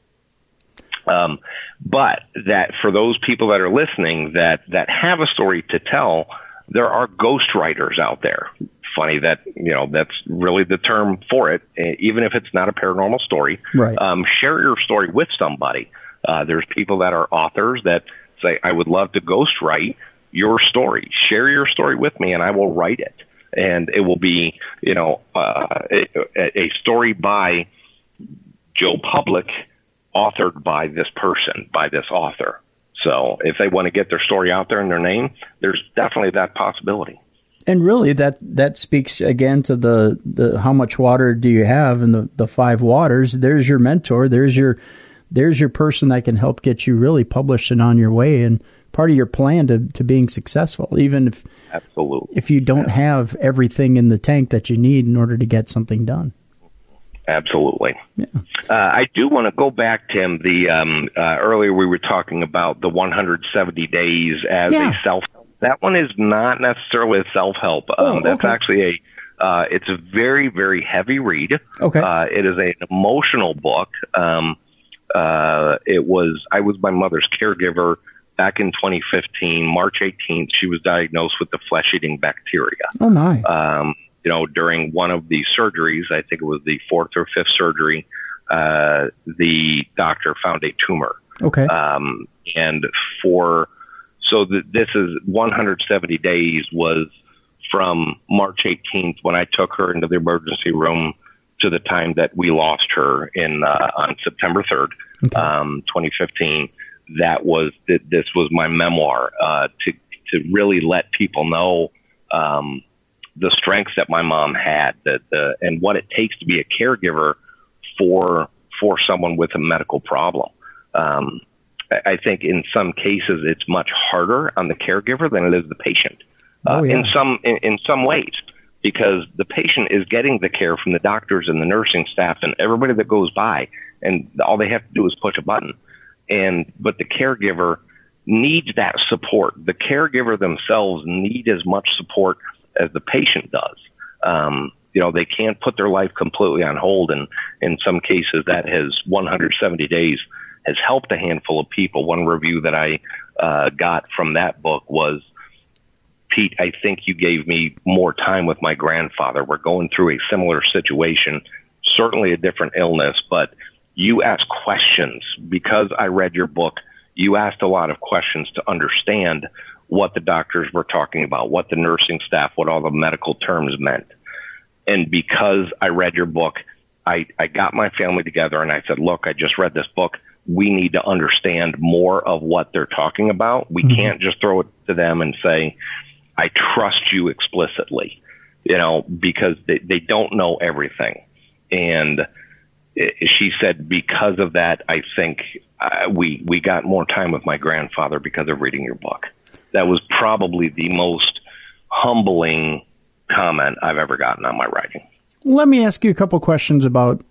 But that for those people that are listening that have a story to tell, there are ghost writers out there. Funny that, that's really the term for it, even if it's not a paranormal story. Right. Share your story with somebody. There's people that are authors that say, I would love to ghostwrite your story. Share your story with me and I will write it. And it will be, a story by Joe Public, authored by this person, by this author. So if they want to get their story out there in their name, there's definitely that possibility. And really, that speaks again to the how much water do you have, and the 5 waters. There's your mentor. There's your person that can help get you really published and on your way, and part of your plan to being successful, even if absolutely if you don't have everything in the tank that you need in order to get something done. Absolutely. Yeah. I do want to go back, Tim. Earlier we were talking about the 170 days as a self-help. That one is not necessarily a self-help. That's actually it's a very, very heavy read. Okay. It is an emotional book. I was my mother's caregiver back in 2015, March 18th. She was diagnosed with the flesh-eating bacteria. Oh my. During one of the surgeries, I think it was the 4th or 5th surgery, the doctor found a tumor. Okay. This is 170 days was from March 18th when I took her into the emergency room to the time that we lost her on September 3rd, 2015. This was my memoir, to really let people know, the strengths that my mom had, and what it takes to be a caregiver for someone with a medical problem. I think in some cases it's much harder on the caregiver than it is the patient. In some ways, because the patient is getting the care from the doctors and the nursing staff and everybody that goes by, and all they have to do is push a button. But the caregiver needs that support. The caregiver themselves need as much support as the patient does. They can't put their life completely on hold, and in some cases that has 170 days has helped a handful of people. One review that I got from that book was, Pete, I think you gave me more time with my grandfather. We're going through a similar situation, certainly a different illness, but you asked questions. Because I read your book, you asked a lot of questions to understand what the doctors were talking about, what the nursing staff, what all the medical terms meant. And because I read your book, I got my family together and I said, look, I just read this book. We need to understand more of what they're talking about. We can't just throw it to them and say, I trust you explicitly, because they don't know everything. And she said, because of that, I think we got more time with my grandfather because of reading your book. That was probably the most humbling comment I've ever gotten on my writing. Let me ask you a couple questions about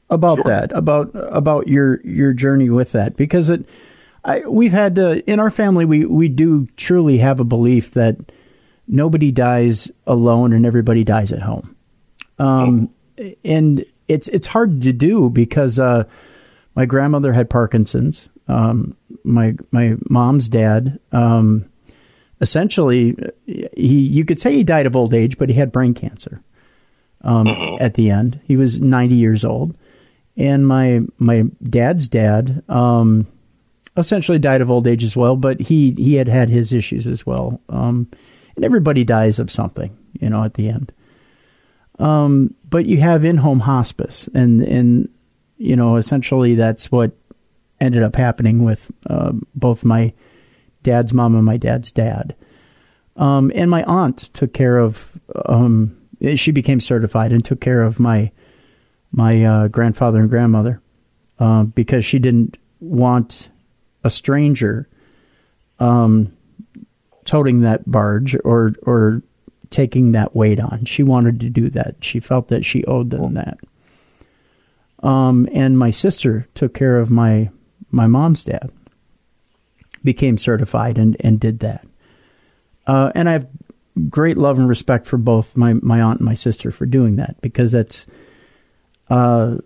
sure. that, about your journey with that, because we've had in our family, we do truly have a belief that nobody dies alone and everybody dies at home. And it's hard to do because my grandmother had Parkinson's. My mom's dad, essentially, you could say he died of old age, but he had brain cancer at the end. He was 90 years old. And my dad's dad essentially died of old age as well, but he had his issues as well. And everybody dies of something, at the end. But you have in-home hospice, and essentially that's what ended up happening with both my dad's mom and my dad's dad. And my aunt took care of, she became certified and took care of my grandfather and grandmother because she didn't want a stranger toting that barge or taking that weight on. She wanted to do that. She felt that she owed them that. And my sister took care of my mom's dad, became certified and did that. And I have great love and respect for both my aunt and my sister for doing that, because that's, I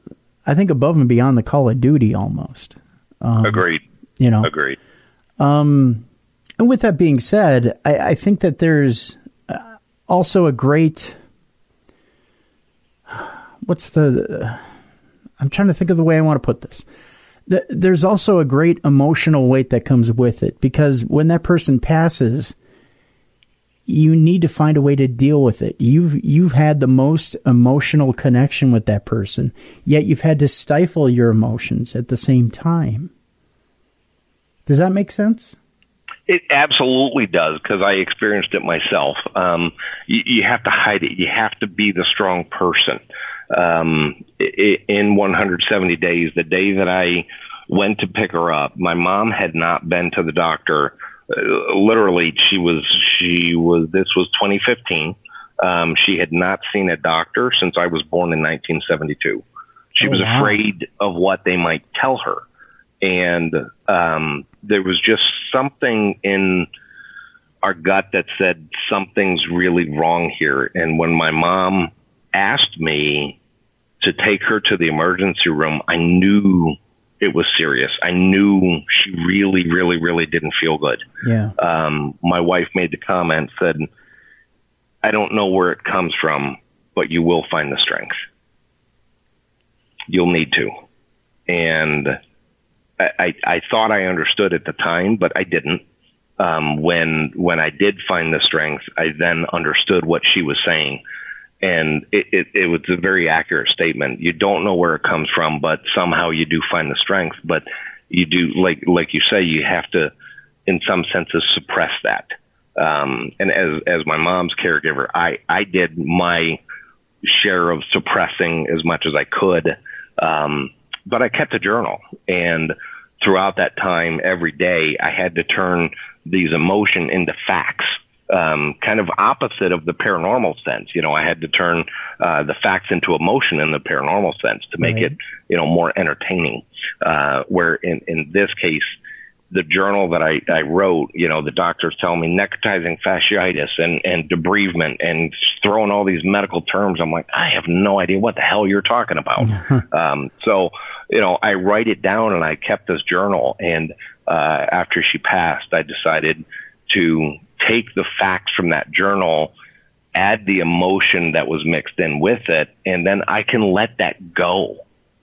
think, above and beyond the call of duty almost. Agreed. Agreed. And with that being said, I think that there's also a great, I'm trying to think of the way I want to put this. There's also a great emotional weight that comes with it, because when that person passes, you need to find a way to deal with it. You've had the most emotional connection with that person, yet you've had to stifle your emotions at the same time. Does that make sense? It absolutely does, because I experienced it myself. You have to hide it. You have to be the strong person. In 170 days, the day that I went to pick her up, my mom had not been to the doctor. Literally, this was 2015. She had not seen a doctor since I was born in 1972. She was afraid of what they might tell her. And there was just something in our gut that said something's really wrong here. And when my mom asked me to take her to the emergency room, I knew it was serious. I knew she really, really, really didn't feel good. Yeah. My wife made the comment, said, I don't know where it comes from, but you will find the strength. You'll need to. And I thought I understood at the time, but I didn't. When I did find the strength, I then understood what she was saying. And it was a very accurate statement. You don't know where it comes from, but somehow you do find the strength. But you do, like you say, you have to, in some senses, suppress that. And as my mom's caregiver, I did my share of suppressing as much as I could. But I kept a journal, and throughout that time, every day, I had to turn these emotion into facts. Kind of opposite of the paranormal sense. I had to turn the facts into emotion in the paranormal sense to make it, more entertaining. Where in this case, the journal that I wrote, the doctors tell me necrotizing fasciitis and debridement and throwing all these medical terms. I'm like, I have no idea what the hell you're talking about. So, I write it down, and I kept this journal. And after she passed, I decided to take the facts from that journal, add the emotion that was mixed in with it, and then I can let that go.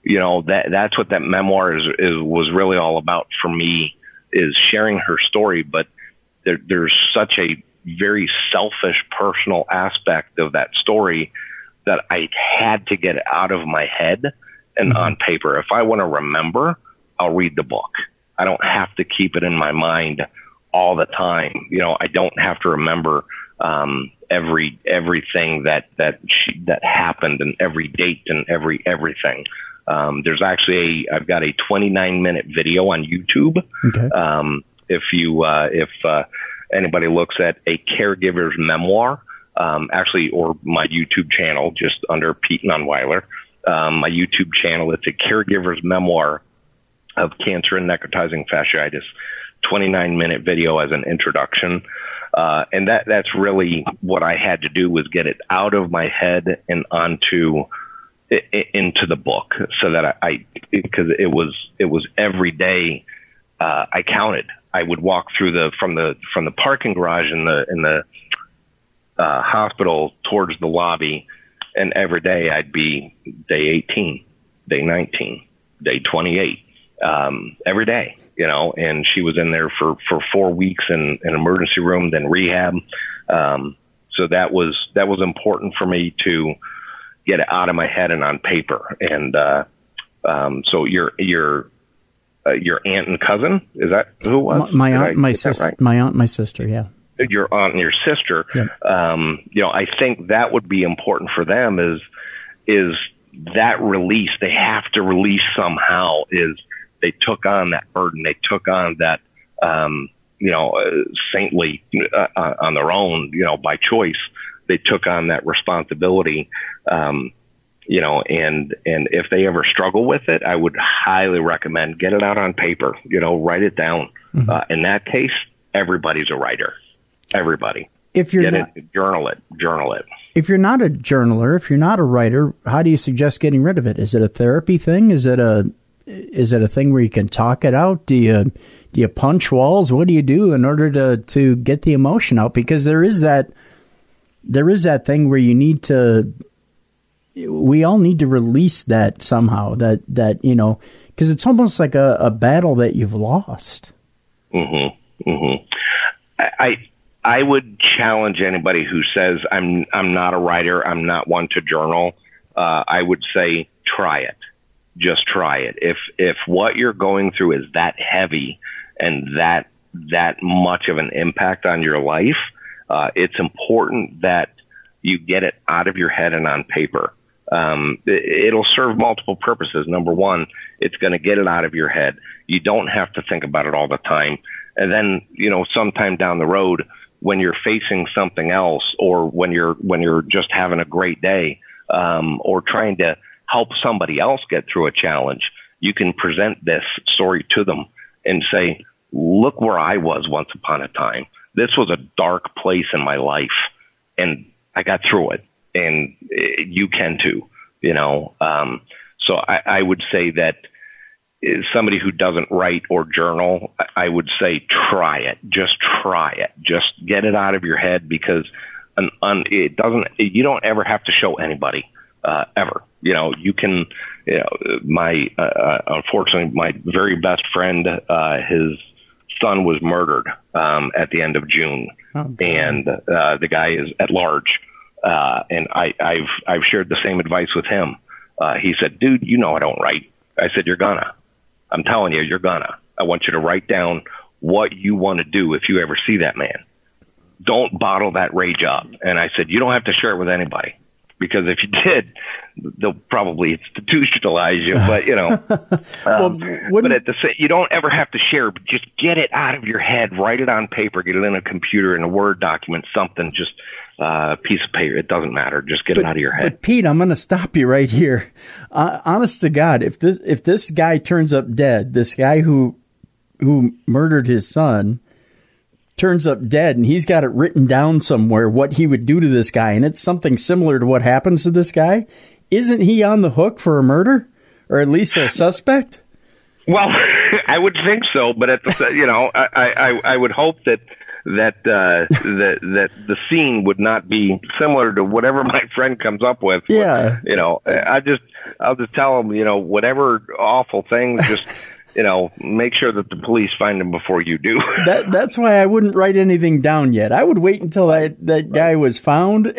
That's what that memoir was really all about for me, is sharing her story. But there's such a very selfish, personal aspect of that story that I had to get out of my head and on paper. If I want to remember, I'll read the book. I don't have to keep it in my mind all the time. I don't have to remember everything that happened, and every date and everything. There's actually I've got a 29-minute video on YouTube. Okay. If anybody looks at a caregiver's memoir, or my YouTube channel, just under Pete Nunweiler, my YouTube channel, it's a caregiver's memoir of cancer and necrotizing fasciitis. 29-minute video as an introduction. And that's really what I had to do, was get it out of my head and into the book, so that because it was every day, I counted. I would walk through from the parking garage in the hospital towards the lobby, and every day I'd be day 18, day 19, day 28, every day. And she was in there for 4 weeks in an emergency room, then rehab. So that was important for me to get it out of my head and on paper. And so your aunt and cousin, is that who it was? My aunt, my sister, right? My aunt, my sister. Yeah. Your aunt and your sister. Yeah. I think that would be important for them. Is that release? They have to release somehow. They took on that burden. They took on that, saintly on their own, by choice. They took on that responsibility, and if they ever struggle with it, I would highly recommend get it out on paper, write it down. Mm-hmm. In that case, everybody's a writer. Everybody. If you're journal it. If you're not a journaler, if you're not a writer, how do you suggest getting rid of it? Is it a therapy thing? Is it a thing where you can talk it out? Do you punch walls? What do you do in order to get the emotion out? Because there is that thing where we all need to release that somehow, that because it's almost like a battle that you've lost. Mm-hmm. Mm-hmm. I would challenge anybody who says I'm not a writer, I'm not one to journal. I would say try it. Just try it. If what you're going through is that heavy and that much of an impact on your life, it's important that you get it out of your head and on paper. It'll serve multiple purposes. Number one, it's going to get it out of your head. You don't have to think about it all the time. And then, sometime down the road, when you're facing something else, or when you're just having a great day, or trying to help somebody else get through a challenge, you can present this story to them and say, look where I was once upon a time. This was a dark place in my life, and I got through it, and you can too, So I would say that somebody who doesn't write or journal, I would say try it. Just try it. Just get it out of your head, because you don't ever have to show anybody, ever. You can, unfortunately, my very best friend, his son was murdered at the end of June, and the guy is at large. And I've shared the same advice with him. He said, dude, I don't write. I said, you're gonna. I'm telling you, you're gonna. I want you to write down what you want to do if you ever see that man. Don't bottle that rage up. And I said, you don't have to share it with anybody, because if you did, they'll probably institutionalize you. But you don't ever have to share. But just get it out of your head, write it on paper, get it in a computer, in a Word document, something. Just piece of paper. It doesn't matter. Just get it out of your head. But Pete, I'm going to stop you right here. Honest to God, if this guy turns up dead, this guy who murdered his son turns up dead, and he's got it written down somewhere what he would do to this guy, and it's something similar to what happens to this guy, isn't he on the hook for a murder, or at least a suspect? Well, I would think so, but at the I would hope that the scene would not be similar to whatever my friend comes up with. Yeah, I'll just tell him, whatever awful things, just. Make sure that the police find him before you do. That's why I wouldn't write anything down yet. I would wait until that guy was found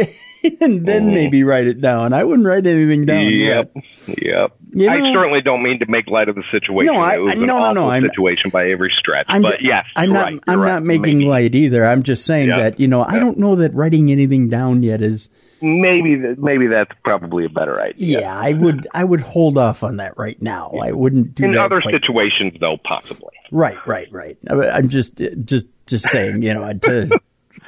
and then maybe write it down. I wouldn't write anything down yet. Yep. I certainly don't mean to make light of the situation. It was an awful situation by every stretch. But yes, I'm not making light either. I'm just saying that, I don't know that writing anything down yet is... Maybe that's probably a better idea. Yeah, I would hold off on that right now. I wouldn't do that. In other situations, though, possibly. Right. I'm just saying, to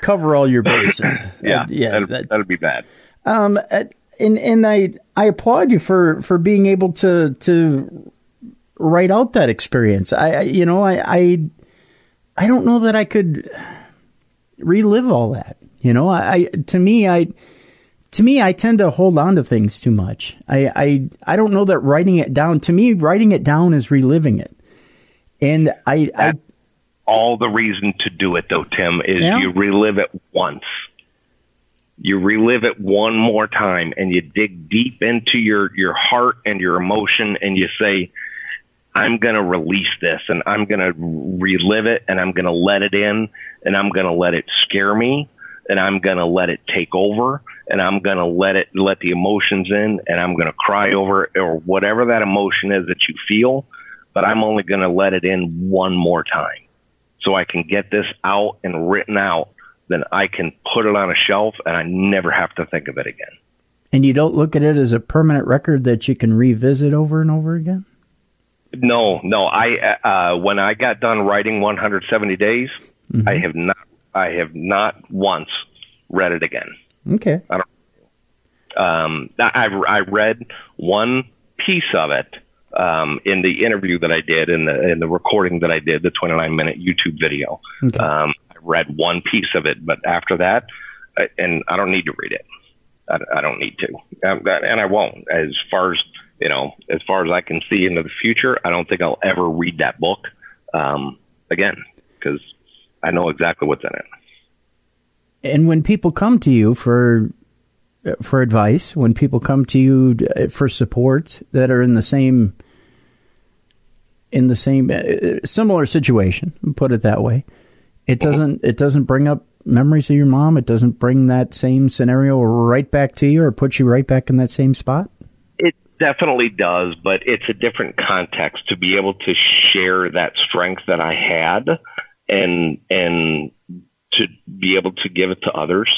cover all your bases. That'd be bad. And I applaud you for being able to write out that experience. I don't know that I could relive all that. To me, I tend to hold on to things too much. I don't know that writing it down, to me, writing it down is reliving it. And That's all the reason to do it, though, Tim, is you relive it once. You relive it one more time, and you dig deep into your heart and your emotion, and you say, I'm going to release this, and I'm going to relive it, and I'm going to let it in, and I'm going to let it scare me, and I'm going to let it take over, and I'm going to let the emotions in, and I'm going to cry over it, or whatever that emotion is that you feel, but I'm only going to let it in one more time. So I can get this out and written out, then I can put it on a shelf, and I never have to think of it again. And you don't look at it as a permanent record that you can revisit over and over again? No. When I got done writing 170 Days, mm-hmm. I have not once read it again. Okay. I read one piece of it in the interview that I did, in the recording that I did, the 29-minute YouTube video. Okay. I read one piece of it, but after that, and I don't need to read it. I don't need to, and I won't. As far as I can see into the future, I don't think I'll ever read that book again, because I know exactly what's in it. And when people come to you for advice, when people come to you for support that are in the same similar situation, put it that way, it doesn't bring up memories of your mom. It doesn't bring that same scenario right back to you or put you right back in that same spot. It definitely does, but it's a different context to be able to share that strength that I had and to be able to give it to others.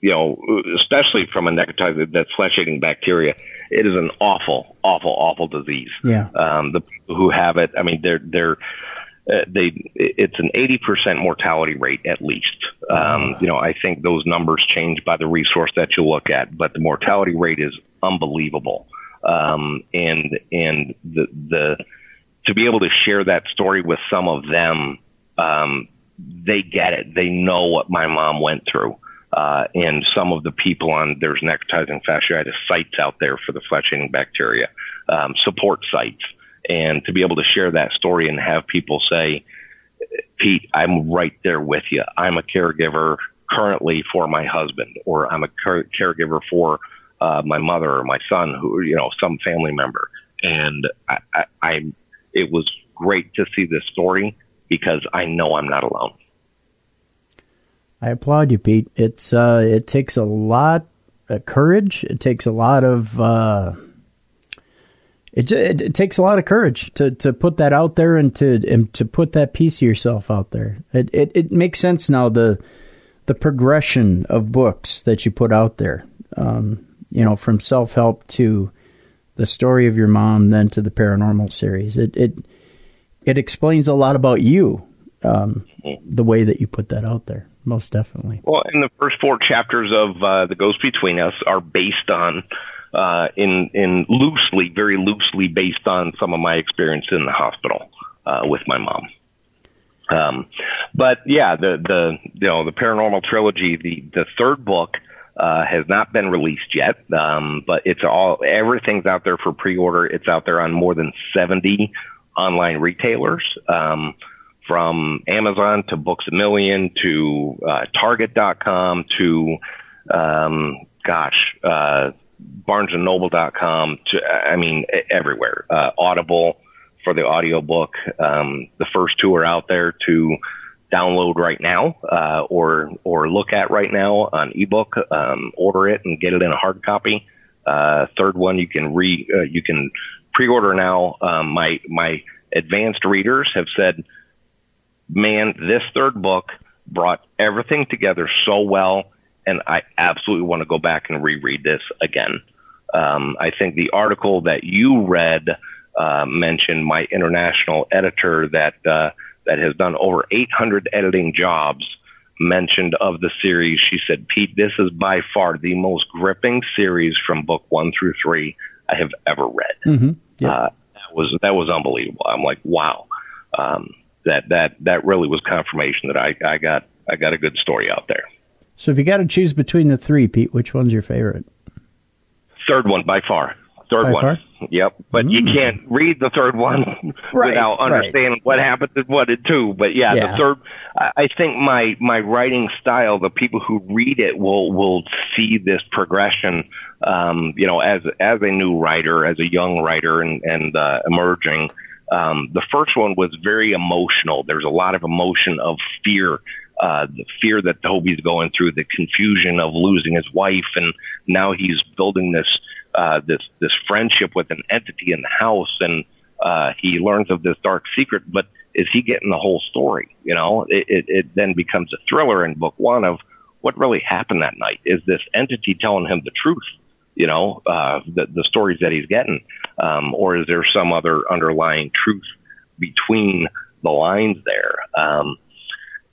Especially from a necrotic, that flesh-eating bacteria, it is an awful, awful, awful disease. Yeah. The people who have it, I mean, it's an 80% mortality rate at least. I think those numbers change by the resource that you look at, but the mortality rate is unbelievable. And the to be able to share that story with some of them, they get it. They know what my mom went through. And some of the people there's necrotizing fasciitis sites out there for the flesh-eating bacteria, support sites. And to be able to share that story and have people say, Pete, I'm right there with you. I'm a caregiver currently for my husband, or I'm a caregiver for my mother or my son, who, some family member. And it was great to see this story because I know I'm not alone. I applaud you, Pete. It takes a lot of courage. It takes a lot of it takes a lot of courage to put that out there and to put that piece of yourself out there. It makes sense now, the progression of books that you put out there. from self-help to the story of your mom, then to the paranormal series. It explains a lot about you, the way that you put that out there, most definitely. Well, and the first 4 chapters of The Ghost Between Us are based on, very loosely based on some of my experience in the hospital with my mom. But yeah, the paranormal trilogy, the third book has not been released yet, but everything's out there for pre-order. It's out there on more than 70 online retailers, from Amazon to Books A Million to Target.com to BarnesandNoble.com to everywhere. Audible for the audiobook. The first 2 are out there to download right now, or look at right now on ebook. Order it and get it in a hard copy. Third one you can pre-order now. My advanced readers have said, man, this third book brought everything together so well, and I absolutely want to go back and reread this again. I think the article that you read mentioned my international editor that has done over 800 editing jobs mentioned of the series. She said, Pete, this is by far the most gripping series from book 1 through 3 I have ever read. Mm-hmm. Yep. That was unbelievable. I'm like, wow. That really was confirmation that I got a good story out there. So if you got to choose between the 3, Pete, which one's your favorite? Third one by far. Third one. Yep. But you can't read the third one without understanding what happened to 1 and 2. But yeah, the third, I think my writing style, the people who read it will see this progression, as a new writer, as a young writer and emerging. The first one was very emotional. There's a lot of emotion of fear, the fear that Toby's going through, the confusion of losing his wife, and now he's building this friendship with an entity in the house, and he learns of this dark secret, but is he getting the whole story? It then becomes a thriller in book 1 of what really happened that night. Is this entity telling him the truth? The stories that he's getting, or is there some other underlying truth between the lines there?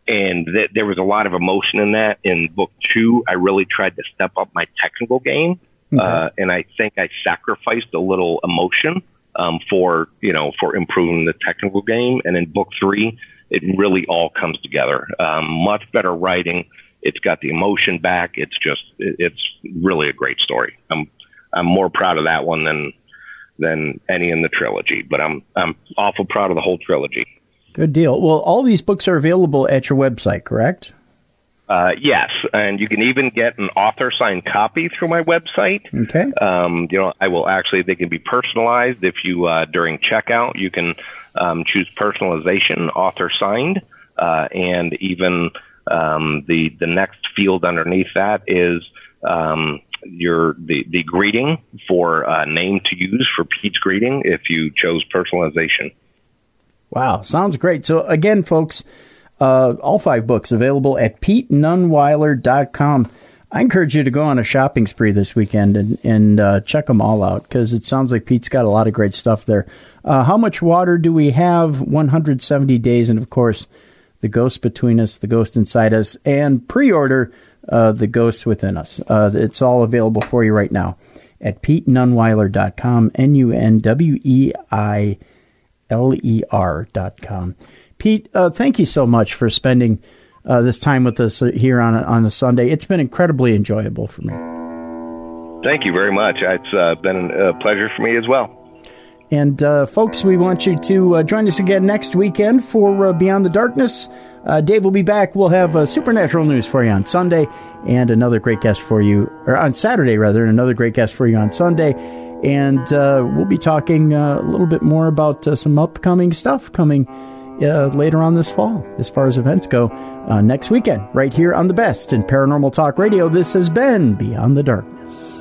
And there was a lot of emotion in that. In book 2, I really tried to step up my technical game. Okay. And I think I sacrificed a little emotion, for improving the technical game. And in book 3, it really all comes together. Much better writing. It's got the emotion back. It's really a great story. I'm more proud of that one than any in the trilogy, but I'm awful proud of the whole trilogy. Good deal. Well, all these books are available at your website, correct? Yes, and you can even get an author-signed copy through my website. Okay. They can be personalized. If you, during checkout, you can choose personalization, author-signed, and even the next field underneath that is the greeting for name to use for Pete's greeting if you chose personalization. Wow, sounds great. So again, folks, all 5 books available at PeteNunweiler.com. I encourage you to go on a shopping spree this weekend and check them all out, because it sounds like Pete's got a lot of great stuff there. How Much Water Do We Have? 170 Days, and of course, The Ghost Between Us, The Ghost Inside Us, and pre-order The Ghost Within Us. It's all available for you right now at PeteNunweiler.com, NUNWEILER.com. Pete, thank you so much for spending this time with us here on a Sunday. It's been incredibly enjoyable for me. Thank you very much. It's been a pleasure for me as well. And folks, we want you to join us again next weekend for Beyond the Darkness. Dave will be back. We'll have supernatural news for you on Sunday and another great guest for you, or on Saturday rather, and another great guest for you on Sunday. And we'll be talking a little bit more about some upcoming stuff coming later on this fall, as far as events go, next weekend, right here on the best in Paranormal Talk Radio. This has been Beyond the Darkness.